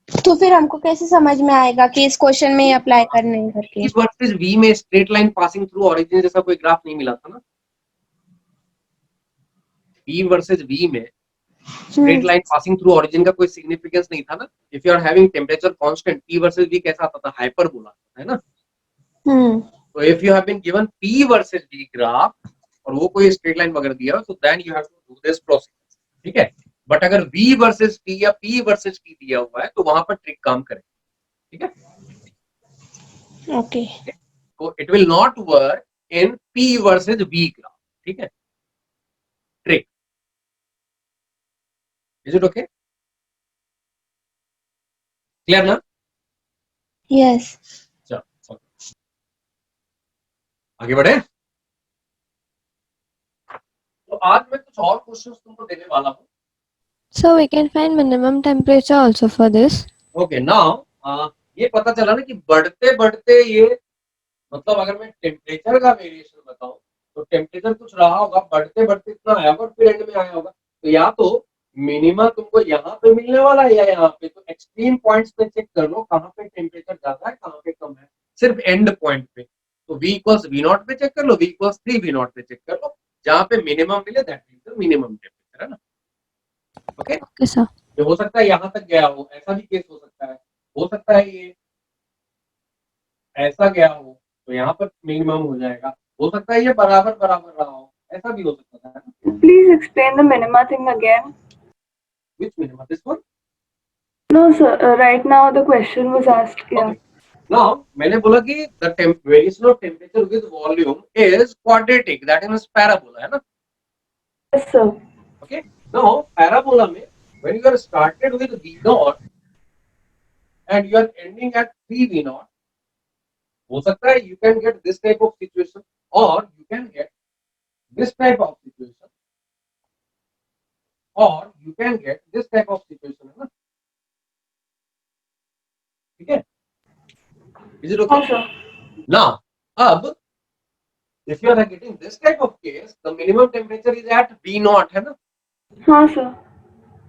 तो फिर हमको कैसे समझ में आएगा कि इस क्वेश्चन में अप्लाई करने हैं करके? V वर्सेस V में straight line passing through origin जैसा कोई ग्राफ नहीं मिला था ना। V वर्सेस V में straight line passing through origin का कोई सिग्निफिकेंस नहीं था ना। If you are having temperature constant, P versus V कैसा आता था, हाइपरबोला, है ना। तो if you have been given P versus V graph और वो कोई स्ट्रेट लाइन वगैरह दिया हो, तो then you have to do this process, ठीक है। बट अगर V वर्सेस T या P वर्सेस T दिया हुआ है तो वहां पर ट्रिक काम करेगा, ठीक है। Okay. तो it will not work in P versus V graph, ठीक है, trick. Is it okay, clear ना? Yes. चलो आगे बढ़े। तो आज मैं कुछ और क्वेश्चंस तुमको देने वाला हूँ। So we can find minimum temperature also for this. Okay now ये पता चला ना कि बढ़ते बढ़ते ये, मतलब अगर मैं टेम्परेचर का वेरिएशन बताऊं तो टेम्परेचर कुछ रहा होगा, बढ़ते बढ़ते इतना आया होगा, फिर एंड में आया होगा। तो या तो मिनिमम तुमको यहाँ पे मिलने वाला है या यहाँ पे, तो एक्सट्रीम पॉइंट्स पे चेक कर लो कहाँ पे टेम्परेचर ज्यादा है कहाँ पे कम है, सिर्फ एंड पॉइंट पे। तो V इक्वल्स V नॉट पे चेक कर लो, V इक्वल्स 3 V नॉट पे चेक कर लो, जहाँ पे मिनिमम मिले दैट मींस मिनिमम टेम्परेचर, है ना? Okay Okay, sir. ये हो सकता है यहाँ तक गया हो, ऐसा भी केस हो सकता है ये ऐसा गया हो तो यहाँ पर मिनिमम हो जाएगा, हो सकता है ये बराबर बराबर रहा हो, ऐसा भी हो सकता है ना? Please explain the minima thing again. Which minimum? This one? No, sir. Right now the question was asked. Yeah. Okay. Now मैंने बोला कि the variation of temperature with volume is quadratic, that is parabola, है ना? Yes, sir. Okay. Now parabola में when you are started with V naught and you are ending at 3 V naught, हो सकता है you can get this type of situation or you can get this type of situation or you can get this type of situation, है ना? ठीक है? Is it okay? हाँ, sir. Now, अब if you are getting this type of case, the minimum temperature is at V naught, है ना? हाँ, sir.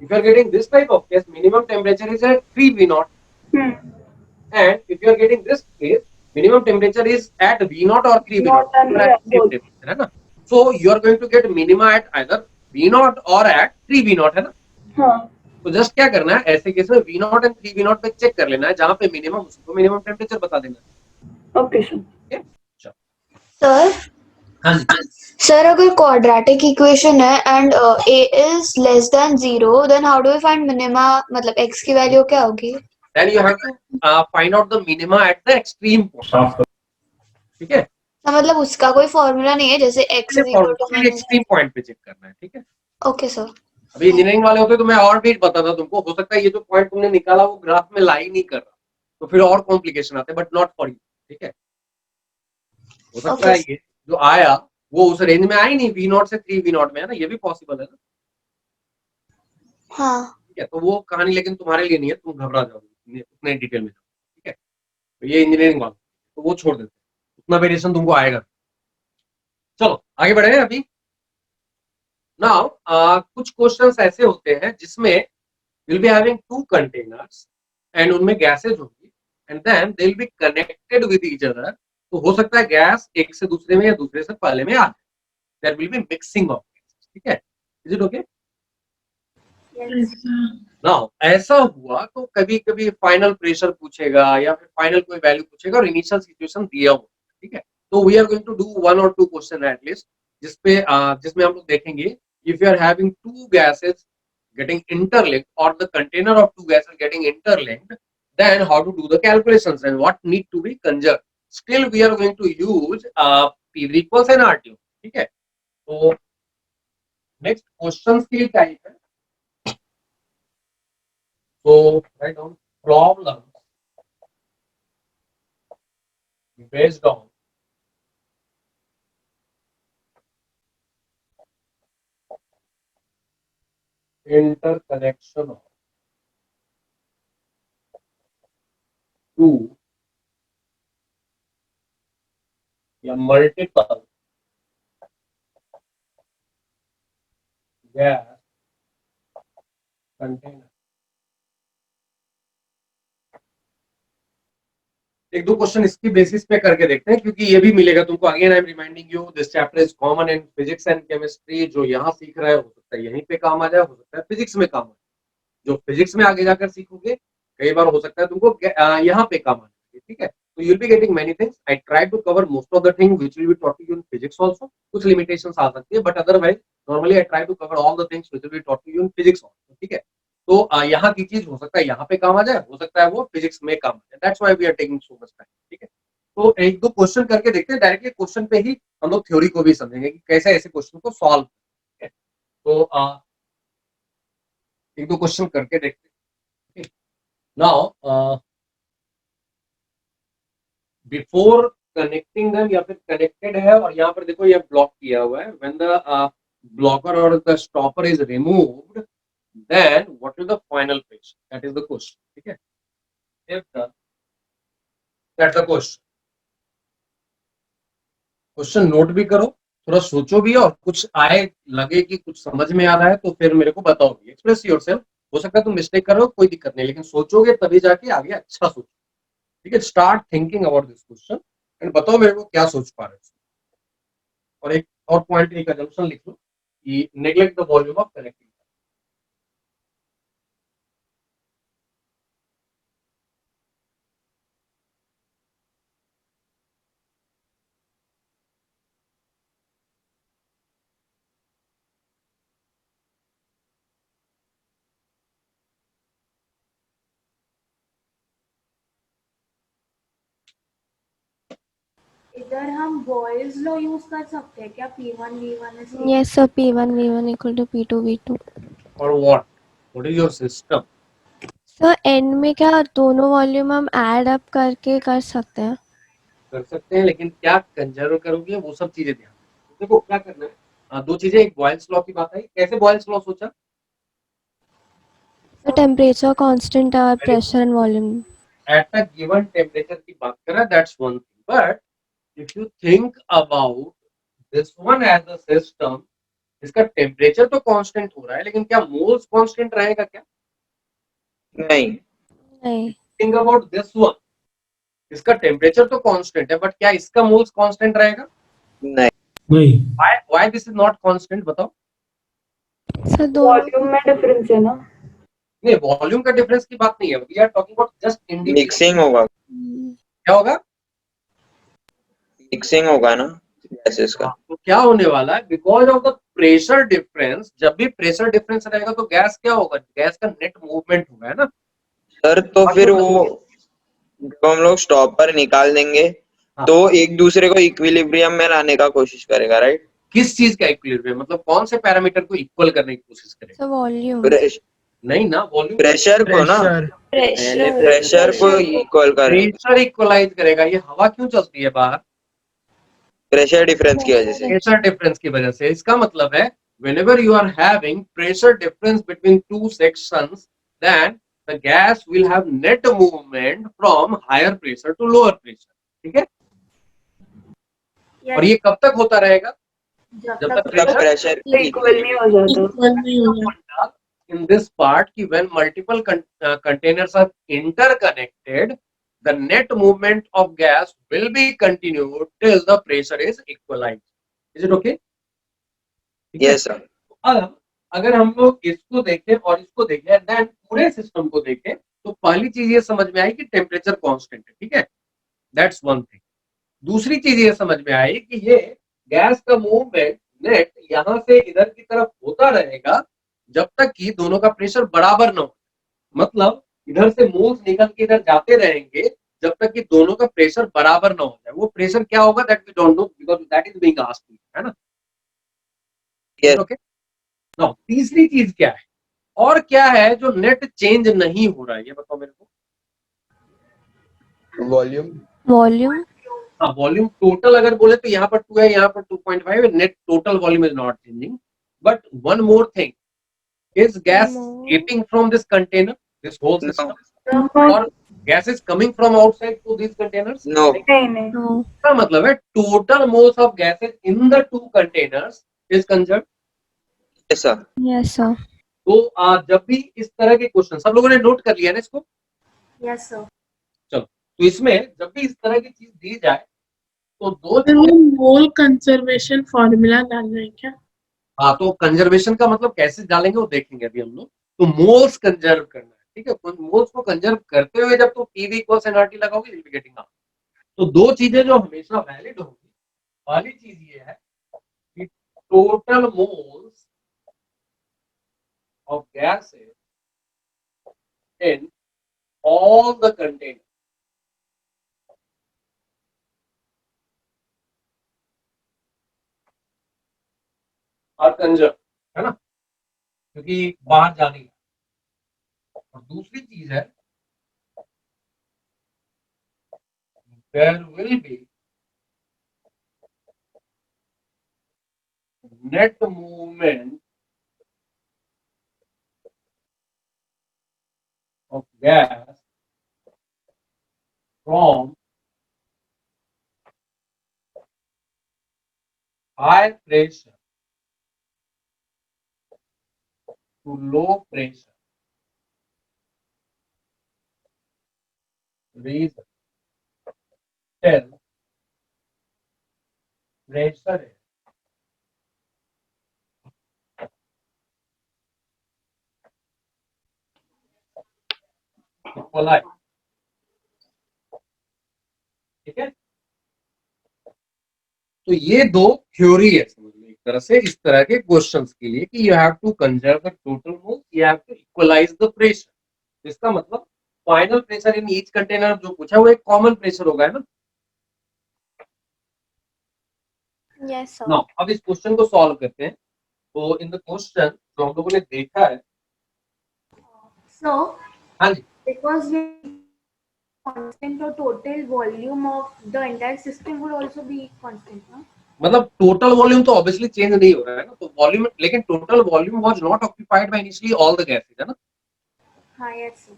If you are getting this type of case, minimum temperature is at 3 V naught. And if you are getting this case, minimum temperature is at V naught or 3 V naught. है ना? So you are going to get minima at either V naught or at 3 V naught, है ना? हाँ. तो just क्या करना है ऐसे केस में V naught and 3 V naught पे चेक कर लेना है, जहाँ पे मिनिमम उसको मिनिमम टेम्परेचर बता देना। Okay, sir. सर हाँ जी। सर अगर क्वाड्रेटिक इक्वेशन है and a is less than 0 then how do we find minima, मतलब x की वैल्यू क्या होगी? Then you have to find out the minima at the extreme point. ठीक है? तो मतलब उसका कोई फॉर्मूला नहीं है जैसे x is equal to extreme point पे चेक करना है, ठीक है? Okay sir. अभी इंजीनियरिंग वाले होते तो मैं और भी बताता तुमको, हो सकता है ये जो पॉइंट तुमने निकाला वो ग्राफ में लाई नहीं कर रहा, तो फिर और कॉम्प्लिकेशन आते हैं, बट नॉट फॉर यू, ठीक है? हो सकता है ये जो आया वो उस रेंज में आई नहीं, V नॉट से 3 V नॉट में, है ना? ये भी पॉसिबल है ना? हाँ ठीक है, तो वो कहानी लेकिन तुम्हारे लिए नहीं है, तुम घबरा जाओगे उतने डिटेल में, ठीक है? तो ये इंजीनियरिंग वाला तो वो छोड़ देते, उतना वेरिएशन तुमको आएगा। चलो आगे बढ़े अभी। नाउ कुछ क्वेश्चंस ऐसे होते हैं जिसमें will be having 2 containers and उनमें गैसेज होंगी and then they will be connected with each other. तो हो सकता है गैस एक से दूसरे में या दूसरे से पहले में आ जाए, there will be mixing of gases, ठीक है? Is it okay? नाउ ऐसा हुआ तो कभी कभी फाइनल प्रेशर पूछेगा या फिर फाइनल कोई वैल्यू पूछेगा और इनिशियल सिचुएशन दिया हुआ, ठीक है? तो we are going to do 1 or 2 question at least जिसमें हम लोग देखेंगे if you are having 2 gases getting interlinked or the container of 2 gases getting interlinked, then how to do the calculations and what need to be conserved. Still we are going to use PV equals and RTO, ठीक है? तो next questions की type है, so write down problem based on interconnection of 2 या multiple gas container। एक दो question इसकी basis पे करके देखते हैं क्योंकि ये भी मिलेगा तुमको। Again I am reminding you this chapter is common in physics and chemistry. जो यहाँ सीख रहा है हो सकता है यहीं पे काम आ जाए, हो सकता है फिजिक्स में काम आ जाए। जो फिजिक्स में आगे जाकर सीखोगे कई बार हो सकता है तुमको यहाँ पे काम आ जाए, ठीक है? तो you will be getting many things. I try to cover most of the thing which will be taught you in physics also. कुछ लिमिटेशंस आ सकती है but otherwise normally I try to cover all the things which will be taught you in physics also, ठीक है? तो यहाँ की चीज हो सकता है यहाँ पे काम आ जाए, हो सकता है वो फिजिक्स में काम आ जाए। That's why we are taking so much time, ठीक है? तो एक दो क्वेश्चन करके देखते हैं, डायरेक्टली क्वेश्चन पे ही हम लोग थ्योरी को भी समझेंगे कि कैसे ऐसे क्वेश्चन को सॉल्व करें। तो एक दो क्वेश्चन करके देखते हैं। नाउ बिफोर कनेक्टिंग देम, या फिर कनेक्टेड है और यहाँ पर देखो ये ब्लॉक किया हुआ है, व्हेन द ब्लॉकर और the stopper is removed, then what is the final pressure? That is the question. ठीक है, if the that's the question. Question note भी करो, थोड़ा सोचो भी, और कुछ आए लगे कि कुछ समझ में आ रहा है तो फिर मेरे को बताओ भी। Express yourself. हो सकता है तुम मिस्टेक कर रहे हो, कोई दिक्कत नहीं, लेकिन सोचोगे तभी जाके आगे अच्छा सोचो। ठीक है, start thinking about this question and बताओ मेरे को क्या सोच पा रहे हो। और एक और पॉइंट, एक अजम्पशन लिख लो कि neglect the volume of connecting. इधर हम बॉयज लॉ यूज कर सकते हैं क्या? P1 V1 is equal Yes, sir. P1 V1 equal to P2 V2. और what is your system? Sir and में क्या दोनों वॉल्यूम हम ऐड अप करके कर सकते हैं? कर सकते हैं, लेकिन क्या कंजर्व करोगे वो सब चीजें ध्यान रखो। देखो क्या करना है, दो चीजें, एक बॉयल्स लॉ की बात आई। कैसे बॉयल्स लॉ सोचा? So temperature constant और pressure and volume. At a given temperature की बात करें, that's one thing, but if you think about this one as a system, इसका टेम्परेचर तो कांस्टेंट हो रहा है, लेकिन क्या मोल्स कांस्टेंट रहेगा क्या? नहीं। नहीं। थिंक अबाउट दिस वन, इसका टेम्परेचर तो कांस्टेंट है, बट क्या इसका मोल्स कांस्टेंट रहेगा? नहीं। Why this is not constant, बताओ। सर दोनों वॉल्यूम में डिफरेंस है ना। नहीं, वॉल्यूम का डिफरेंस की बात नहीं है, we are talking about just individual. Mixing होगा। क्या होगा? मिक्सिंग होगा ना गैसेस का। तो क्या होने वाला है, because of the pressure difference, जब भी प्रेशर डिफरेंस रहेगा तो गैस क्या होगा, गैस का नेट मूवमेंट होगा, है ना सर तो फिर वो जब हम लोग स्टॉपर निकाल देंगे तो एक दूसरे को इक्विलिब्रियम में लाने का कोशिश करेगा, राइट? किस चीज का इक्विलिब्रियम, मतलब कौन से पैरामीटर को इक्वल करने की कोशिश करेगा? Sir volume. नहीं ना, वॉल्यूम, प्रेशर को ना, प्रेशर को इक्वल करेगा। प्रेशर इक्वलाइज करेगा। ये हवा क्यों चलती है बाहर? प्रेशर डिफरेंस की वजह से। प्रेशर डिफरेंस की वजह से। इसका मतलब है whenever you are having pressure difference between two sections, then the gas will have net movement from higher pressure to lower pressure. ठीक है, और ये कब तक होता रहेगा? जब तक प्रेशर इक्वल नहीं हो जाता। in this part कि when multiple containers are interconnected, the net movement of gas will be continued till the pressure is equalized. Is it okay? Yes sir. अब अगर हम लोग इसको देखें और इसको देखें, देन पूरे सिस्टम को देखें, तो पहली चीज ये समझ में आई कि टेम्परेचर कांस्टेंट है। ठीक है, दैट्स वन थिंग। दूसरी चीज ये समझ में आई कि ये गैस का मूवमेंट नेट यहां से इधर की तरफ होता रहेगा जब तक कि दोनों का प्रेशर बराबर न हो। मतलब इधर से मोल्स निकल के इधर जाते रहेंगे जब तक कि दोनों का प्रेशर बराबर न हो जाए। वो प्रेशर क्या होगा, that we don't know, because that is being asked, है ना? ओके। नाउ तीसरी चीज क्या है, और क्या है जो नेट चेंज नहीं हो रहा है, ये बताओ मेरे को। वॉल्यूम। वॉल्यूम। हाँ, वॉल्यूम टोटल अगर बोले तो यहाँ पर 2 है, यहाँ पर 2.5 है, net total volume is not changing. But one more thing, is gas escaping from this container, this whole system, or gas is coming from outside to these containers? No. नहीं। इसका मतलब है total moles of gases in the two containers is conserved. Yes sir. Yes sir. तो जब भी इस तरह के क्वेश्चन, सब लोगों ने नोट कर लिया ना इसको? Yes sir. चलो, तो इसमें जब भी इस तरह की चीज दी जाए तो दो मोल कंजर्वेशन फॉर्मूला डालना है क्या? हाँ, तो कंजर्वेशन का मतलब कैसे डालेंगे वो देखेंगे अभी हम लोग। तो मोल्स कंजर्व करना है, ठीक है। मोल्स को कंजर्व करते हुए जब तो पीवी इक्वल्स एनआरटी लगाओगे, you will be getting out. तो दो चीजें जो हमेशा वैलिड होगी, पहली चीज ये है कि total moles of gases in all the container are conserve, है ना, क्योंकि बाहर जाने की। और दूसरी चीज है there will be net movement of gas from high pressure to low pressure. Reason tell pressure है इक्वलाइज, ठीक है। तो ये दो थ्योरी है समझ लो एक तरह से इस तरह के क्वेश्चंस के लिए कि you have to conserve the total moles, you have to equalize the pressure. इसका मतलब final pressure in each container जो पूछा वो एक कॉमन प्रेशर होगा, है ना। Yes sir. नाउ अब इस क्वेश्चन को सॉल्व करते हैं। तो इन द क्वेश्चन जो हम लोगों ने देखा है, So, हाँ जी, because the constant or total volume of the entire system would also be constant, no? मतलब टोटल वॉल्यूम तो ऑब्वियसली चेंज नहीं हो रहा है ना, तो वॉल्यूम, लेकिन total volume was not occupied by initially all the gases, है ना, हाँ, yes sir.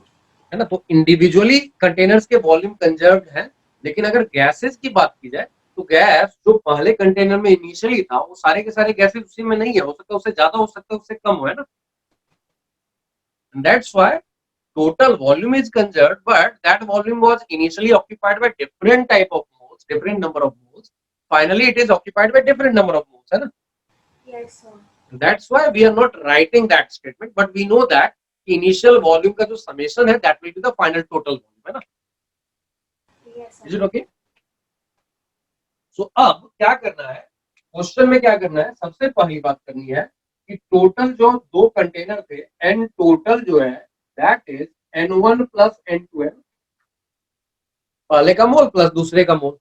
है ना। तो इंडिविजुअली कंटेनर्स के वॉल्यूम कंजर्व्ड है, लेकिन अगर गैसेस की बात की जाए तो गैस जो पहले कंटेनर में इनिशियली था वो सारे के सारे गैसेस उसी में नहीं है, हो सकता है उससे ज्यादा, हो सकता है उससे कम हो, है ना। That's why total volume is conserved, but that volume was initially occupied by different type of moles, different number of moles. Finally, it is occupied by different number of moles, है ना? Yes sir. That's why we are not writing that statement, but we know that initial volume का जो summation है, that will be the final total volume, है ना? Yes sir. Is it okay? So अब क्या करना है? क्वेश्चन में क्या करना है? सबसे पहली बात करनी है कि टोटल जो दो कंटेनर थे, n टोटल जो है that is n1 plus n2 है, पहले का मोल प्लस दूसरे का मोल।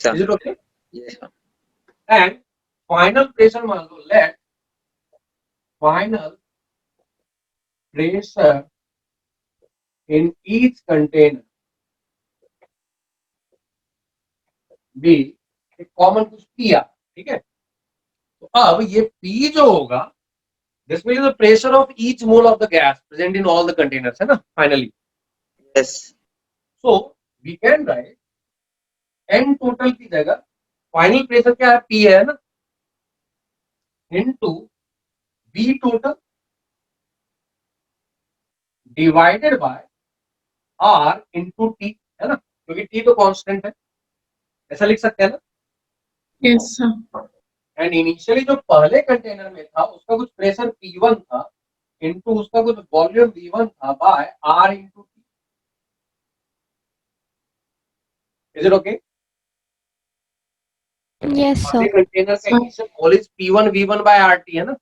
Is it okay? Yes, sir. And final pressure मान लो, let final pressure in each container be एक कॉमन कुछ P आ, ठीक है। तो अब ये P जो होगा, this will be the pressure of each mole of the gas present in all the containers, है ना, finally. Yes. So we can write n total की जगह फाइनल प्रेशर क्या है, P है ना, into V total divided by R into T, है ना, क्योंकि T तो कांस्टेंट है, ऐसा लिख सकते हैं ना। Yes sir. एंड इनिशियली जो पहले कंटेनर में था उसका कुछ प्रेशर P1 था इनटू उसका कुछ वॉल्यूम V1 था by R into T. Is it okay? Yes पहले सर। कंटेनर का initial volume P1 V1 by RT है ना,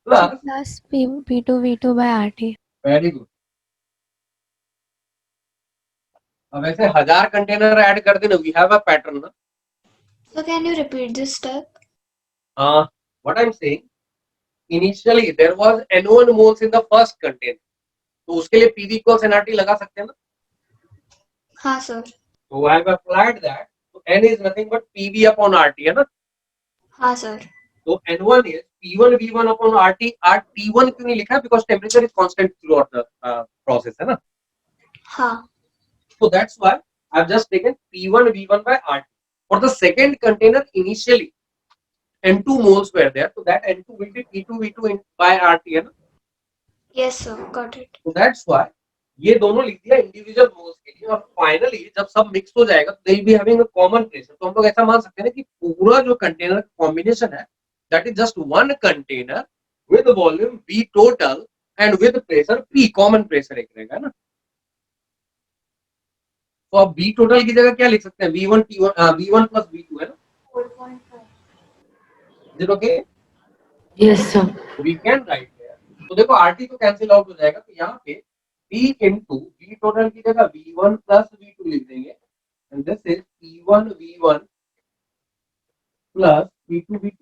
plus plus P2 V2 by RT। Very good. अब ऐसे 1000 कंटेनर ऐड कर देना, वी हैव अ पैटर्न ना। So can you repeat this step? What I'm saying, initially there was N1 moles in the first container, तो उसके लिए PV equals nRT लगा सकते हैं ना। हाँ sir. So I have applied that. So N is nothing but PV upon RT, है ना। हाँ sir. So N1 is P1 V1 upon RT. T1 क्यों नहीं लिखा? Because temperature is constant throughout the process, है ना। हाँ. So that's why I've just taken P1 V1 by RT. For the second container, initially N2 moles were there, so that N2 will be P2 V2 by RT, है ना। Yes sir. Got it. So that's why ये दोनों लिख दिया individual moles के लिए, और finally जब सब मिक्स हो जाएगा तो दे will be having a common pressure. तो हम लोग ऐसा मान सकते हैं ना कि पूरा जो कंटेनर कॉम्बिनेशन है that is just one container with volume V total and with pressure P, common pressure एक रहेगा ना। तो अब V टोटल की जगह क्या लिख सकते हैं, V1 T1 V1 plus V2 है ना। 4.5. Is it okay? Yes sir. We can write here. तो देखो RT तो कैंसिल आउट हो जाएगा, तो यहाँ पे P into V टोटल की जगह V1 plus V2 लिख देंगे, and this is P1 V1 plus P2 V2.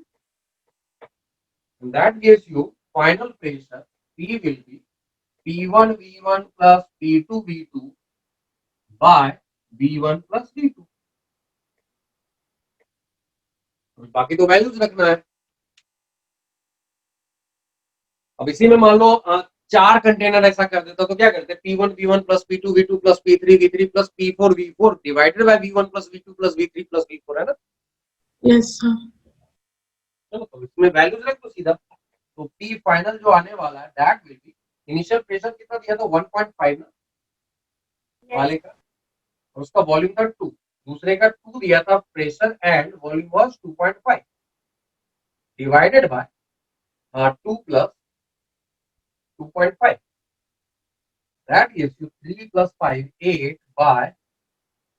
And that gives you final pressure P will be P1 V1 plus P2 V2 by V1 plus V2. बाकी तो values रखना है। अब इसी में मान लो 4 कंटेनर ऐसा कर देता तो क्या करते P1 V1 plus P2 V2 plus P3 V3 plus P4 V4 divided by V1 plus V2 plus V3 plus V4 है ना। Yes sir. चलो तो इसमें वैल्यूज रख दो सीधा। तो P फाइनल जो आने वाला है that will B initial pressure कितना दिया था 1.5 ना वाले का, और उसका वॉल्यूम था 2, दूसरे का 2 दिया था pressure and volume was 2.5 divided by 2 plus 2.5 that gives you 3 plus 5 8 by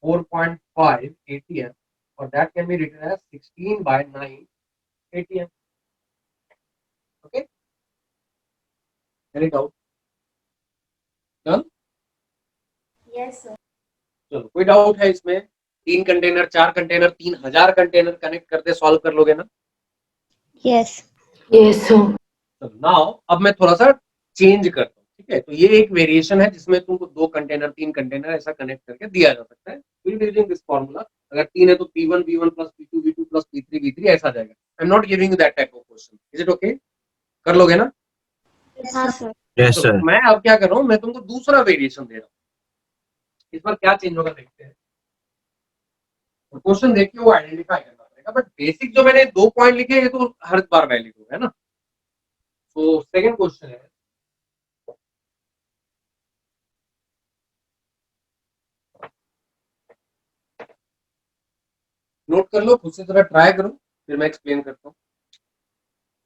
4.5 ATM, or that can be written as 16 by 9 ATM. Okay, any doubt? Done? Yes, sir. चलो कोई डाउट है इसमें? 3 कंटेनर 4 कंटेनर 3000 कंटेनर कनेक्ट करते solve कर लोगे ना? Yes yes sir. चलो now अब मैं थोड़ा सा चेंज करता हूँ, ठीक है? तो ये एक वेरिएशन है जिसमें तुमको 2 कंटेनर 3 कंटेनर ऐसा कनेक्ट करके दिया जा सकता है। यूजिंग दिस फॉर्मूला, अगर 3 है तो P1 V1 plus P2 V2 plus P3 V3 ऐसा जाएगा। I am not giving you that type of question, is it okay? कर लोगे ना? हाँ सर। यस तो सर। मैं अब क्या कर रहा हूँ, मैं तुमको दूसरा वेरिएशन दे रहा हूँ। इस पर क्या चेंज होगा देखते हैं। क्वेश्चन देख के वो आइडेंटिफाई करना पड़ेगा, बट बेसिक जो मैंने 2 पॉइंट लिखे ये तो हर बार वैलिड होगा, है ना? तो सेकंड क्वेश्चन है, नोट कर लो, खुद से जरा ट्राई करो, फिर मैं एक्सप्लेन करता हूँ।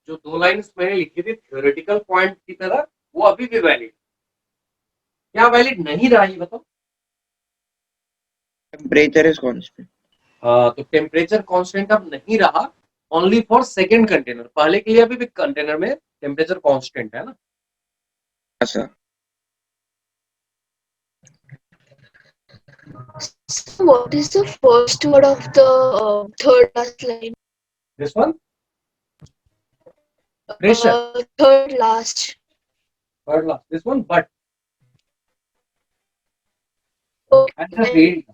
जो 2 लाइन्स मैंने लिखी थी थ्योरेटिकल पॉइंट की तरह, वो अभी भी वैलिड, क्या वैलिड नहीं रहा ये बताओ? Temperature is constant. तो टेम्परेचर कांस्टेंट अब नहीं रहा, ओनली फॉर सेकंड कंटेनर। पहले के लिए अभी भी कंटेनर में टेम्परेचर कांस्टेंट है ना? अच्छा, So what is the first word of the third last line? This one pressure, Third last. Third last, this one but Okay. at the rate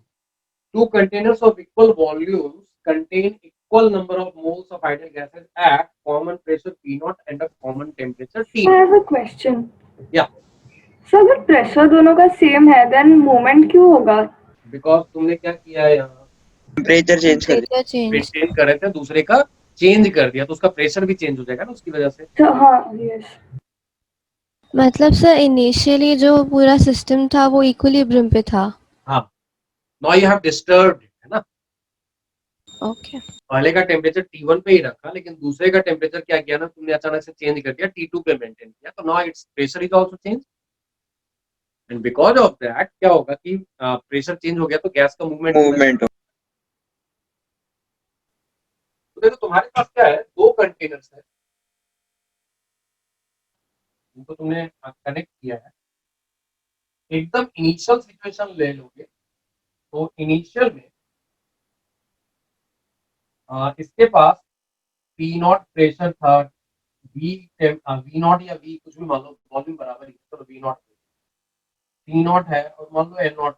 2 containers of equal volumes contain equal number of moles of ideal gases at common pressure P0 and a common temperature T. I have a question. Yeah. So अगर pressure दोनों का same है then movement क्यों होगा? Because तुमने क्या किया है, यहाँ टेम्परेचर चेंज कर दिया। चेंज मेंटेन कर रहे थे, दूसरे का चेंज कर दिया तो उसका प्रेशर भी चेंज हो जाएगा ना उसकी वजह से। तो हाँ यस। मतलब सर इनिशियली जो पूरा सिस्टम था वो इक्विलिब्रियम पे था। हाँ, नाउ यू हैव डिस्टर्ब्ड, है ना? ओके पहले का टेम्परेचर T1 पे ही रखा, लेकिन दूसरे का टेम्परेचर क्या किया ना तुमने, अचानक से चेंज कर दिया, T2 पे मेंटेन किया, तो now it's pressure is also change, and because of that क्या होगा कि प्रेशर चेंज हो गया तो गैस का मूवमेंट। तो देखो तुम्हारे पास क्या है, 2 कंटेनर्स है, इनको तुमने कनेक्ट किया है। एकदम इनिशियल सिचुएशन ले लोगे तो इनिशियल में इसके पास P0 प्रेशर था, V0 या V कुछ भी मान लो, वॉल्यूम बराबर ही है, तो V0 T0 है और मान लो N0,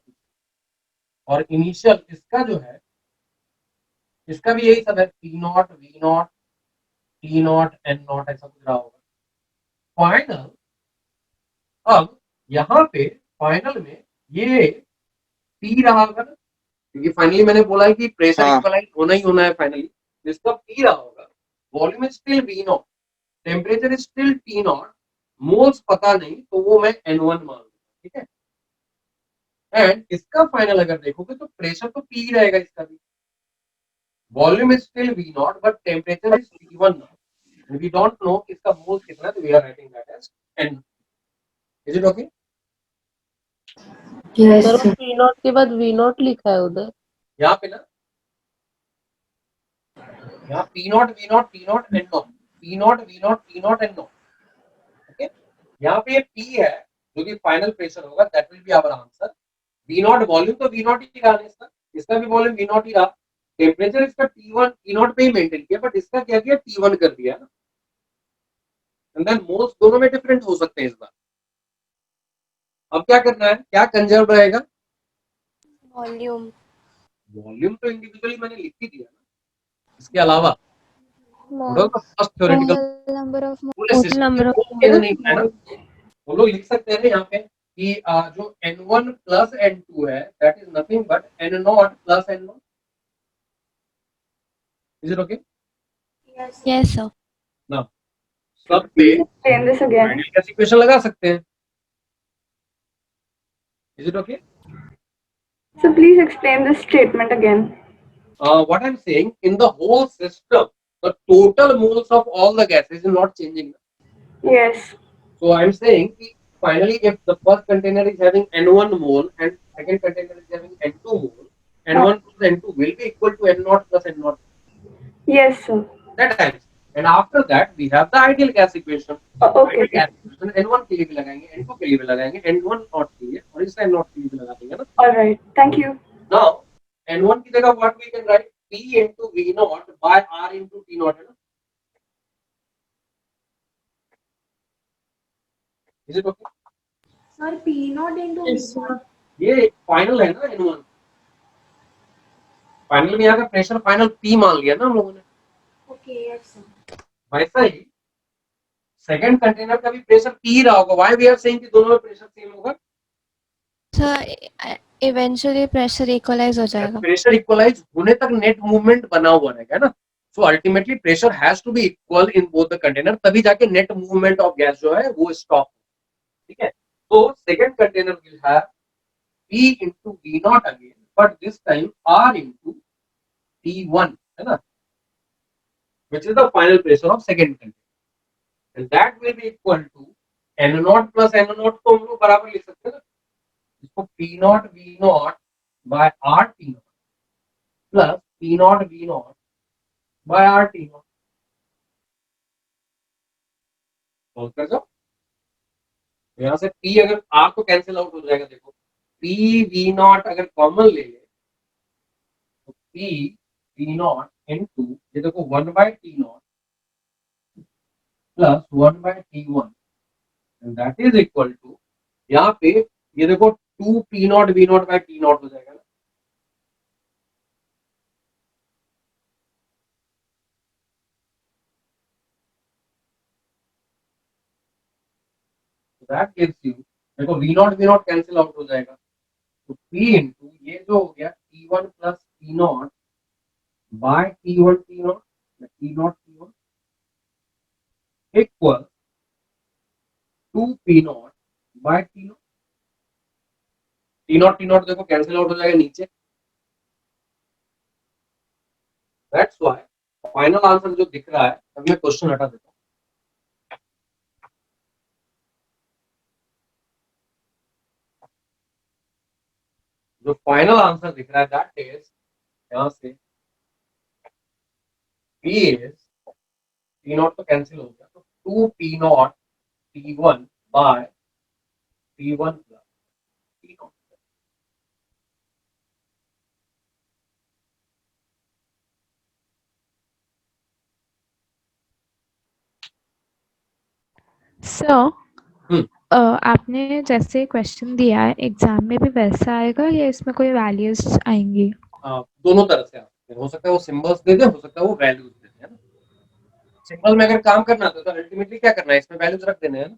और इनिशियल इसका जो है, इसका भी यही सब है, P0 V0 T0 N0 ऐसा कुछ रहा होगा। फाइनल, अब यहाँ पे फाइनल में ये P रहा होगा ना, क्योंकि फाइनली मैंने बोला है कि प्रेशर इक्वलाइज होना ही होना है फाइनली, इसका P रहा होगा, volume is still V0, temperature is still T0, moles पता नहीं तो वो मैं N1 मान लूंगा, ठीक है? एंड इसका फाइनल अगर देखोगे तो प्रेशर तो P रहेगा, इसका भी volume is still V0 but temperature is T1 now, we don't know इसका मोल्स कितना, तो we are writing that as N। Is it okay? Yes sir sir. P0 के बाद V0 लिखा है उधर। यहाँ पे ना, यहाँ P0 V0 T0 N0, P0 V0 T0 N0, okay? यहाँ पे ये P है जो कि फाइनल प्रेशर होगा, that will be our answer. V0 volume तो V0 ही रहा, इसका भी वॉल्यूम V0 ही रहा, टेम्परेचर इसका T1 T0 पे ही मेंटेन किया, बट इसका क्या किया, T1 कर दिया ना। एंड देन मोल्स दोनों में डिफरेंट हो सकते हैं इस बार। अब क्या करना है, क्या कंजर्व रहेगा, वॉल्यूम। वॉल्यूम तो इंडिविजुअली मैंने लिख ही दिया ना, इसके अलावा फर्स्ट थ्योरेटिकल नंबर ऑफ पूरे सिस्टम में वो चेंज नहीं है ना। वो लोग लिख सकते हैं ना यहाँ पे कि जो N1 प्लस N2 है that is nothing but N0 plus N1। Is it okay? Yes sir. ना सब पे Explain this again. Ideal gas equation लगा सकते हैं। Is it okay? So please explain this statement again. What I'm saying, in the whole system, the total moles of all the gases is not changing. Yes. So I'm saying finally if the first container is having N1 mole and second container is having N2 mole, N1 plus N2 will be equal to N0 plus N0. Yes, sir. That times. And after that we have the ideal gas equation. Okay. Ideal gas equation N1 के लिए भी लगाएंगे, N2 के लिए भी लगाएंगे, N1 not के लिए और इस N0 के लिए भी लगा देंगे ना। All right. Thank you. Now N1 की जगह what we can write, P into V0 by R into T0 है ना। Is it okay? Sir, P0 into Yes, V0. sir. ये फाइनल है ना N1। फाइनल में यहाँ का प्रेशर फाइनल P मान लिया ना हम लोगों ने। Okay, yes, sir. वैसा ही सेकंड कंटेनर का भी प्रेशर P रहा होगा। व्हाई वी आर सेइंग कि दोनों में प्रेशर सेम होगा? सर इवेंचुअली प्रेशर इक्वलाइज हो जाएगा। प्रेशर इक्वलाइज होने तक नेट मूवमेंट बना हुआ रहेगा ना। So ultimately pressure has to be equal in both the container, तभी जाके नेट मूवमेंट ऑफ गैस जो है वो स्टॉप। ठीक है, तो second container will have P into V0 again, but this time R into T1 है ना, which is the final pressure of second container, and that will be equal to N0 plus N0 को हम लोग बराबर लिख सकते हैं ना, इसको P0 V0 by R T0 plus P0 V0 by R T0 solve कर जाओ। यहाँ से P अगर R तो कैंसिल आउट हो जाएगा, देखो P V0 अगर कॉमन ले ले तो P V0 into ये देखो 1 by T0 plus 1 by T1 and that is equal to, यहाँ पे ये देखो 2 P0 V0 by T0 हो जाएगा ना। That gives you, देखो V0 V0 कैंसिल आउट हो जाएगा तो P into ये जो हो गया T1 plus T0 by T1 T0 T0 T1 equal 2 P0 by T0 T0 T0 देखो कैंसिल आउट हो जाएगा नीचे। That's why फाइनल आंसर जो दिख रहा है, अब मैं क्वेश्चन हटा देता हूँ। जो फाइनल आंसर दिख रहा है दैट इज, यहाँ से P is T0 तो कैंसिल हो गया तो 2 P0 T1 by T1 plus T0। Sir आपने जैसे क्वेश्चन दिया है एग्जाम में भी वैसा आएगा या इसमें कोई वैल्यूज आएंगी? दोनों तरह से आते हैं, हो सकता है वो सिंबल्स दे दे, हो सकता है वो वैल्यूज दे दे, है ना। सिंबल में अगर काम करना तो अल्टीमेटली क्या करना है, इसमें वैल्यूज रख देने हैं ना।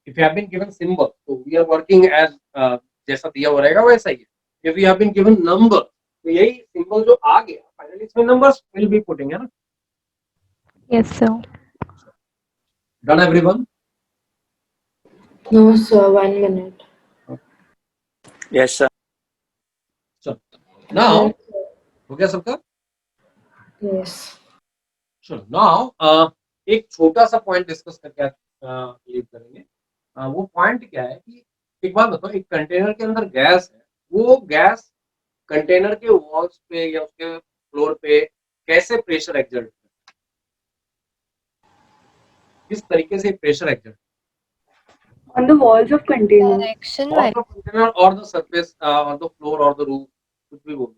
If you have been given symbol तो वी आर वर्किंग एज जैसा दिया हुआ रहेगा वैसा ही है। If you have been given number तो यही सिंबल जो आ गया फाइनली इसमें नंबर्स विल बी पुटिंग, है ना। Yes sir. Done everyone? No, sir. 1 minute. Yes, sir. So now हो गया सबका? Yes. Sure. Now एक छोटा सा पॉइंट डिस्कस करके लीव करेंगे। वो पॉइंट क्या है कि एक बात बताओ, एक कंटेनर के अंदर गैस है, वो गैस कंटेनर के वॉल्स पे या उसके फ्लोर पे कैसे प्रेशर एक्सर्ट करता है, किस तरीके से pressure exert On the walls of container. Direction or the container or the surface or the floor or the roof, कुछ भी बोलो।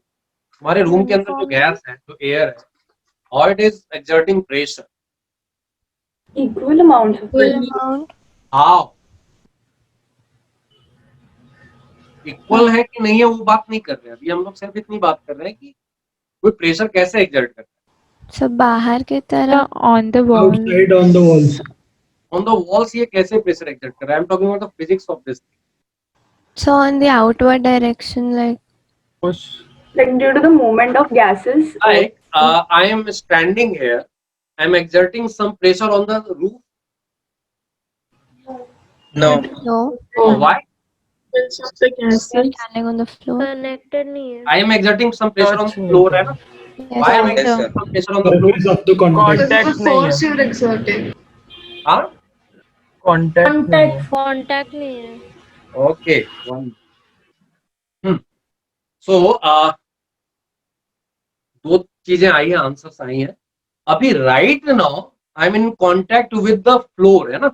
हमारे रूम के अंदर जो गैस है, जो एयर है, और it is exerting pressure, Equal amounts of Full pressure. amount. How equal है कि नहीं है वो बात नहीं कर रहे हैं अभी, हम लोग सिर्फ इतनी बात कर रहे हैं कि कोई प्रेशर कैसे एक्सर्ट करता है। So बाहर की तरफ. On the wall. Outside on the walls. On the walls ये कैसे प्रेशर एक्सर्ट कर रहा है? I am talking about the physics of this. So on the outward direction, like. push. Like due to the movement of gases. Like I am standing here, I am exerting some pressure on the roof. No. No. Why? Because of the gases. Standing on the floor. Connected नहीं है. I am exerting some pressure on the floor, है ना? Why am I Yes, exerting sir. some pressure on the floor? Surface of the contact. Contact नहीं force है. you're exerting. हाँ? Contact नहीं है. Contact नहीं है. Okay. One. So दो चीजें आई हैं, आंसर्स आई हैं. अभी right now I am in contact with the floor, है ना?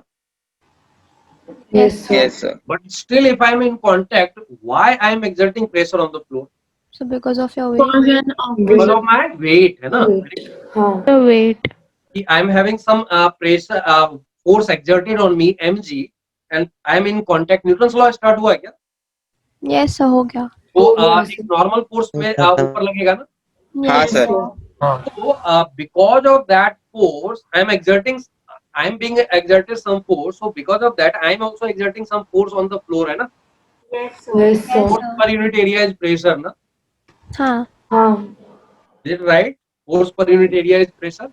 Yes, sir. Yes, sir. But still if I am in contact, why I am exerting pressure on the floor? So because of your weight. Cause and Because of my weight, है ना? हाँ. The weight. I am having some pressure force exerted on me mg and I am in contact. Newton's law start हुआ है क्या? Yes, sir, हो गया. तो हो गया, एक नॉर्मल फोर्स में ऊपर लगेगा ना? हाँ Yes, sir. So because of that force I am exerting, I am being exerted some force, so because of that I am also exerting some force on the floor, है ना? Yes, sir. Yes, sir. Force per unit area is pressure, ना? हाँ. हाँ. Is it right? Force per unit area is pressure,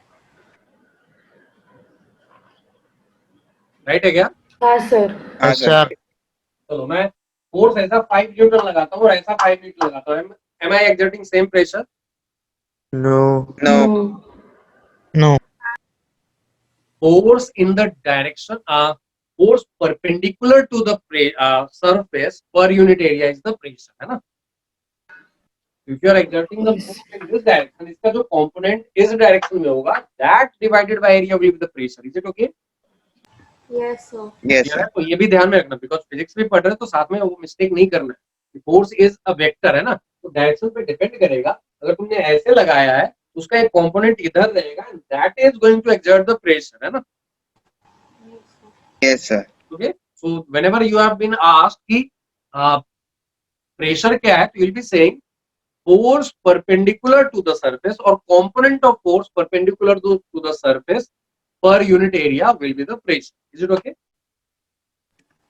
right है क्या? हाँ, sir. हाँ sir. चलो मैं फोर्स ऐसा 5 न्यूटन लगाता हूँ और ऐसा 5 न्यूटन लगाता हूँ. Am I exerting same pressure? No. No. Force in the direction, force perpendicular to the surface per unit area is the pressure, है ना? If you are exerting the force in this direction, इसका जो component इस direction में होगा, that divided by area will be the pressure. Is it okay? Yes, sir. Yes, यार, sir. तो ये भी ध्यान में रखना, बिकॉज फिजिक्स भी पढ़ रहे हैं तो साथ में वो मिस्टेक नहीं करना है. फोर्स इज अ वेक्टर, है ना? तो डायरेक्शन पे डिपेंड करेगा. अगर तुमने ऐसे लगाया है उसका एक कंपोनेंट इधर रहेगा, that is going to exert the pressure, है ना? Yes, sir. Okay. So whenever you have been asked कि प्रेशर क्या है, तो you will be saying force perpendicular to the surface और component of force perpendicular to the surface per unit area will be the pressure. Is it okay?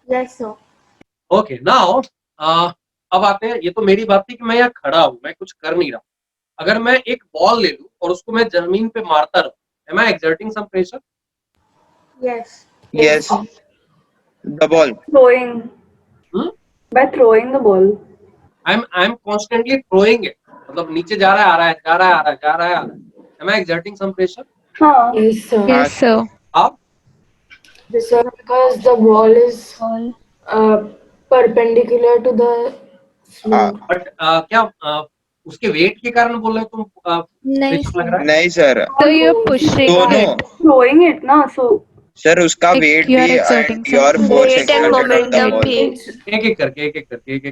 Yes, sir. Okay. Now अब आते हैं, ये तो मेरी बात थी कि मैं यहाँ खड़ा हूँ, मैं कुछ कर नहीं रहा. अगर मैं एक बॉल ले लूं और उसको मैं जमीन पे मारता रहूं, am I exerting some pressure? Yes. Yes. The ball. Throwing. By throwing the ball. I'm constantly throwing it. मतलब नीचे जा रहा है, आ रहा है, जा रहा है, आ रहा है, जा रहा है, आ रहा है. Am I exerting some pressure? हाँ. Yes, sir. Yes, sir. आप? Sir, because the ball is perpendicular to the floor. But क्या उसके वेट के कारण बोल रहे हो तुम? नहीं pressure लग रहा है? नहीं sir. So you're pushing दोनों. it. Throwing it ना, so Sir उसका Like weight you are भी exerting and your some force Weight and exerted on the momentum ball. भी. एक एक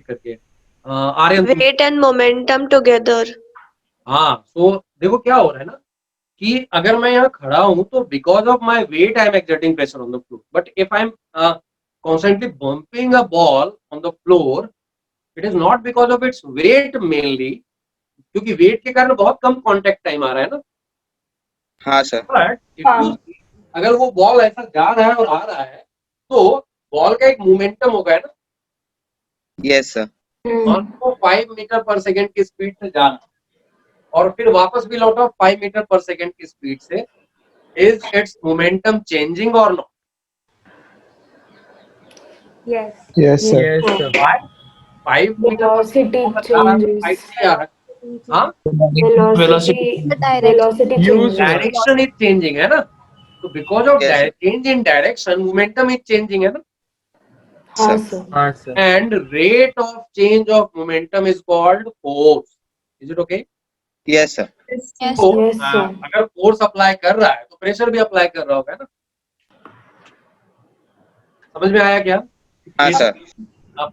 करके आर्यन तुम. Weight and momentum together. हाँ. तो देखो क्या हो रहा है ना कि अगर मैं यहाँ खड़ा हूं तो because of my weight I am exerting pressure on the floor. But if I am constantly bumping a ball on the floor, it is not because of its weight mainly, क्योंकि वेट के कारण बहुत कम contact time आ रहा है ना. हाँ sir. But if अगर वो बॉल ऐसा जा रहा है और आ रहा है तो बॉल का एक मोमेंटम होगा, है ना? Yes sir. और वो 5 मीटर पर सेकेंड की स्पीड से जा रहा है और फिर वापस भी लौटा 5 मीटर पर सेकेंड की स्पीड से. इज इट्स मोमेंटम चेंजिंग और not? Yes. Yes, sir. Yes, sir. 5 meter पर Velocity सेकेंड changes. हाँ, Velocity Use changes. Direction is changing, है ना? तो because of Yes. Change in direction momentum is changing, है ना? हाँ, sir. हाँ sir. And rate of change of momentum is called force. Is it okay? Yes sir. Yes, तो Yes, sir. अगर force apply कर रहा है तो प्रेशर भी अप्लाई कर रहा होगा, है ना? समझ में आया क्या? हाँ sir.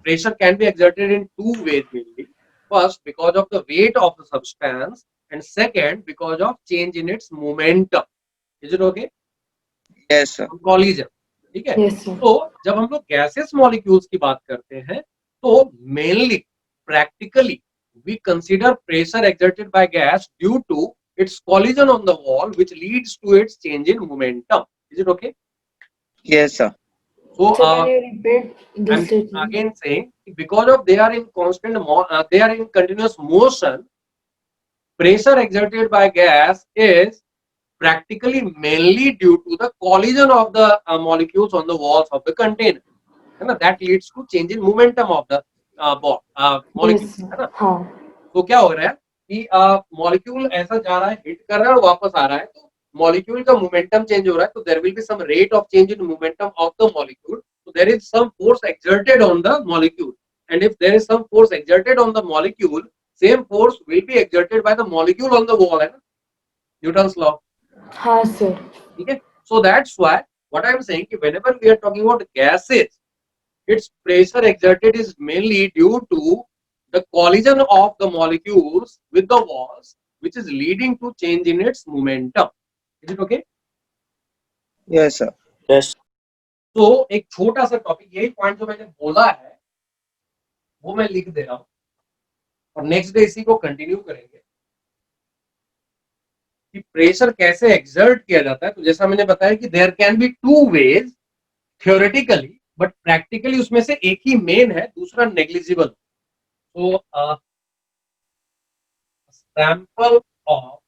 Pressure can be exerted in two ways mainly. first because of the weight of the substance and second because of change in its momentum. Is it okay? Yes sir. Collision. ठीक है? Yes, sir. तो जब हम लोग gaseous molecules की बात करते हैं तो mainly practically we consider pressure exerted by gas due to its collision on the wall which leads to its change in momentum. Is it okay? Yes sir. So can you repeat this I'm statement? again saying because of they are in they are in continuous motion, pressure exerted by gas is practically mainly due to the collision of the molecules on the walls of the container. है ना? That leads to change in momentum of the molecules. Yes, है ना? हाँ. तो क्या हो रहा है कि मॉलिक्यूल ऐसा जा रहा है, हिट कर रहा है और वापस आ रहा है, तो मॉलिक्यूल का मोमेंटम चेंज हो रहा है, तो there will be some rate of change in momentum of the molecule. So there is some force exerted on the molecule, and if there is some force exerted on the molecule, same force will be exerted by the molecule on the wall. है ना? Newton's law. हाँ sir. ठीक है? So that's why what I am saying कि whenever we are talking about gases, its pressure exerted is mainly due to the collision of the molecules with the walls, which is leading to change in its momentum. Is it okay? Yes sir. Yes. तो एक छोटा सा topic, यही point जो मैंने बोला है वो मैं लिख दे रहा हूं और नेक्स्ट डे इसी को कंटिन्यू करेंगे कि प्रेशर कैसे एक्सर्ट किया जाता है. तो जैसा मैंने बताया कि there can be two ways theoretically, but practically उसमें से एक ही मेन है, दूसरा नेग्लिजिबल. तो sample of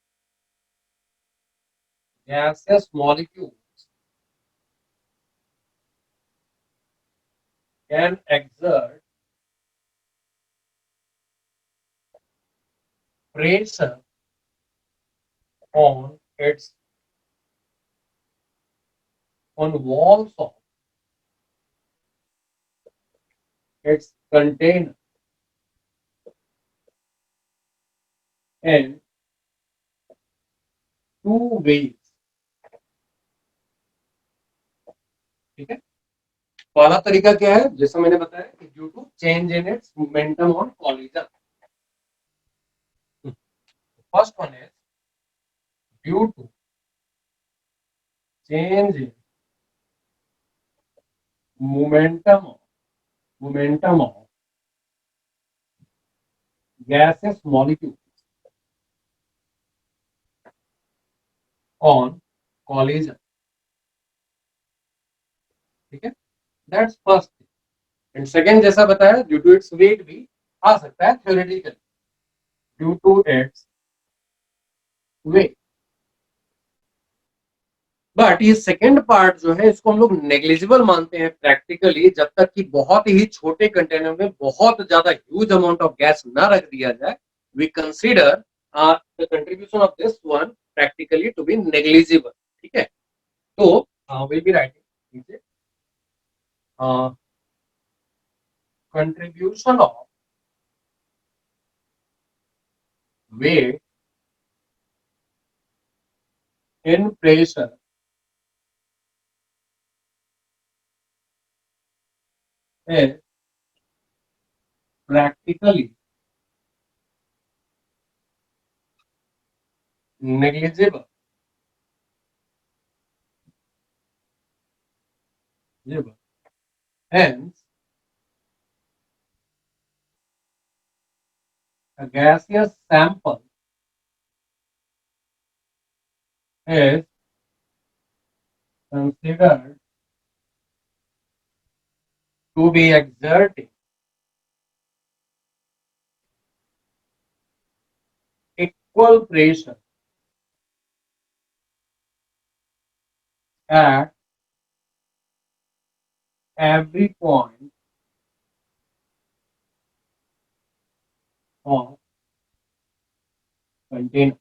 gaseous molecules can exert pressure on walls of its container in two ways. ठीक है? पहला तरीका क्या है, जैसा मैंने बताया कि due to change in its momentum on collision. First one is due to change in momentum of gaseous molecules on collision. ठीक है? That's first thing. And second जैसा बताया ड्यू टू इट्स वेट भी आ सकता है theoretically, due to its weight. But ये second part जो है इसको हम लोग नेग्लिजिबल मानते हैं प्रैक्टिकली, जब तक कि बहुत ही छोटे कंटेनर में बहुत ज्यादा ह्यूज अमाउंट ऑफ गैस ना रख दिया जाए. We consider the contribution of this one practically to be negligible. ठीक है? तो will be writing contribution of weight in pressure is practically negligible. Hence, a gaseous sample is considered to be exerting equal pressure at every point of container.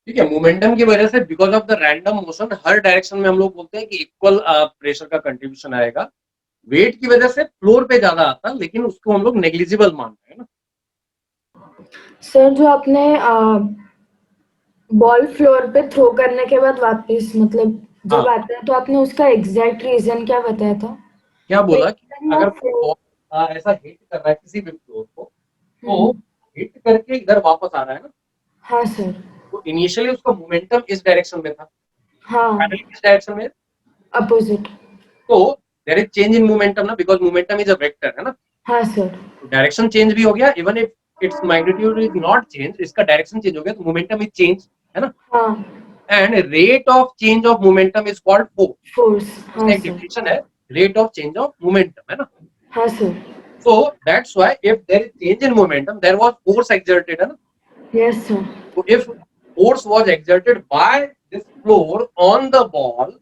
ठीक है? Momentum की वजह से because of the random motion her direction में हम लोग बोलते हैं कि इक्वल प्रेशर का कंट्रीब्यूशन आएगा. वेट की वजह से फ्लोर पे ज्यादा आता, लेकिन उसको हम लोग नेग्लिजिबल मानते हैं ना. सर जो आपने बॉल फ्लोर पे थ्रो करने के बाद वापस मतलब जब आता है तो आपने उसका एग्जैक्ट रीजन क्या बताया था? क्या बोला कि अगर ऐसा हिट कर रहा है किसी भी फ्लोर को, तो हिट करके इधर वापस आ रहा है ना, हाँ सर, तो इनिशियली उसका मोमेंटम इस डायरेक्शन में था, हाँ फाइनली किस डायरेक्शन में, अपोजिट, तो there is change in momentum ना, because momentum is a vector है ना, हाँ सर, तो डायरेक्शन चेंज भी हो गया, even if its magnitude is not change, इसका डायरेक्शन चेंज हो गया, तो मोमेंटम इज चेंज है ना, हाँ and rate of change of momentum is called force, force, हाँ उसका एक सर, डेफिनेशन है, rate of change of momentum है ना, हाँ sir, so that's why if there is change in momentum there was force exerted है ना, yes sir, so if force was exerted by this floor on the ball,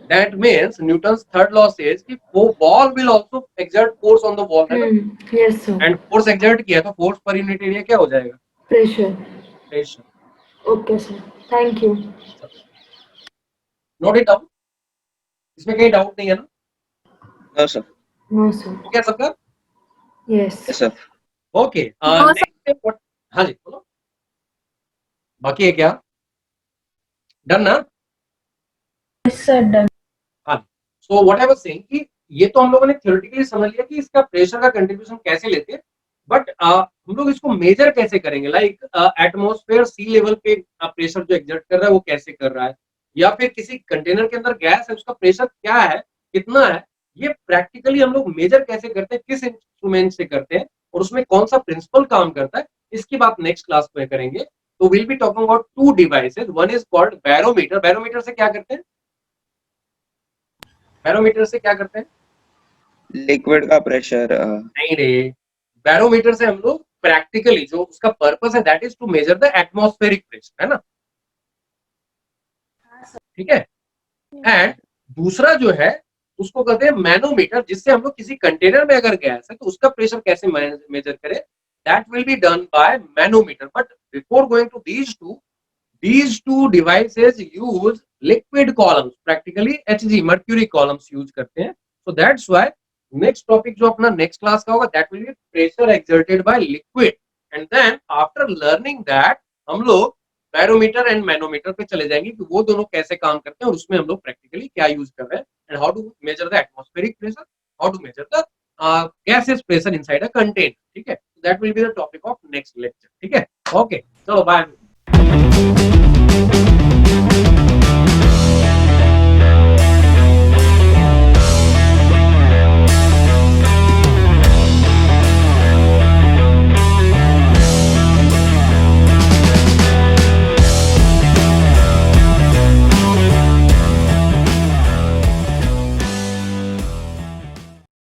that means Newton's third law says कि वो ball will also exert force on the ball है ना, yes sir, and force exert किया तो force per unit area क्या हो जाएगा, pressure, pressure, okay sir, thank you, note it down, इसमें कहीं डाउट नहीं है ना, नो सर, नो सर, हो गया सबका, yes, yes sir, okay next, हाँ जी बोलो, बाकी है क्या, डन ना, sir done. So what I was saying कि ये तो हम लोगों ने थ्योरेटिकली समझ लिया कि इसका प्रेशर का कंट्रीब्यूशन कैसे लेते हैं, बट हम लोग इसको मेजर कैसे करेंगे, लाइक एटमॉस्फेयर सी लेवल पे प्रेशर जो एग्जर्ट कर रहा है वो कैसे कर रहा है, या फिर किसी कंटेनर के अंदर गैस है उसका प्रेशर क्या है, कितना है, ये प्रैक्टिकली हम लोग मेजर कैसे करते हैं, किस इंस्ट्रूमेंट से करते हैं, और उसमें कौन सा प्रिंसिपल काम करता है, इसकी बात नेक्स्ट क्लास में करेंगे। तो will be talking about two devices, one is called barometer, barometer से क्या करते हैं, बैरोमीटर से क्या करते हैं, लिक्विड का प्रेशर, नहीं रे, बैरोमीटर से हम लोग प्रैक्टिकली जो उसका पर्पस है that is to measure the atmospheric pressure है ना, ठीक है, एंड दूसरा जो है उसको कहते हैं मैनोमीटर, जिससे हम लोग किसी कंटेनर में अगर गैस है तो उसका प्रेशर कैसे मेजर करें, that will be done by manometer, but before going to these two devices use liquid columns, practically Hg mercury columns use करते हैं, so that's why next topic जो अपना next class का होगा that will be pressure exerted by liquid, and then after learning that हम लोग barometer and manometer पे चले जाएंगे कि वो दोनों कैसे काम करते हैं और उसमें हम लोग प्रैक्टिकली क्या यूज कर रहे हैं, and how to measure the atmospheric pressure, how to measure the gaseous pressure inside a container, ठीक है, that will be the topic of next lecture, ठीक है, ओके चलो बाय।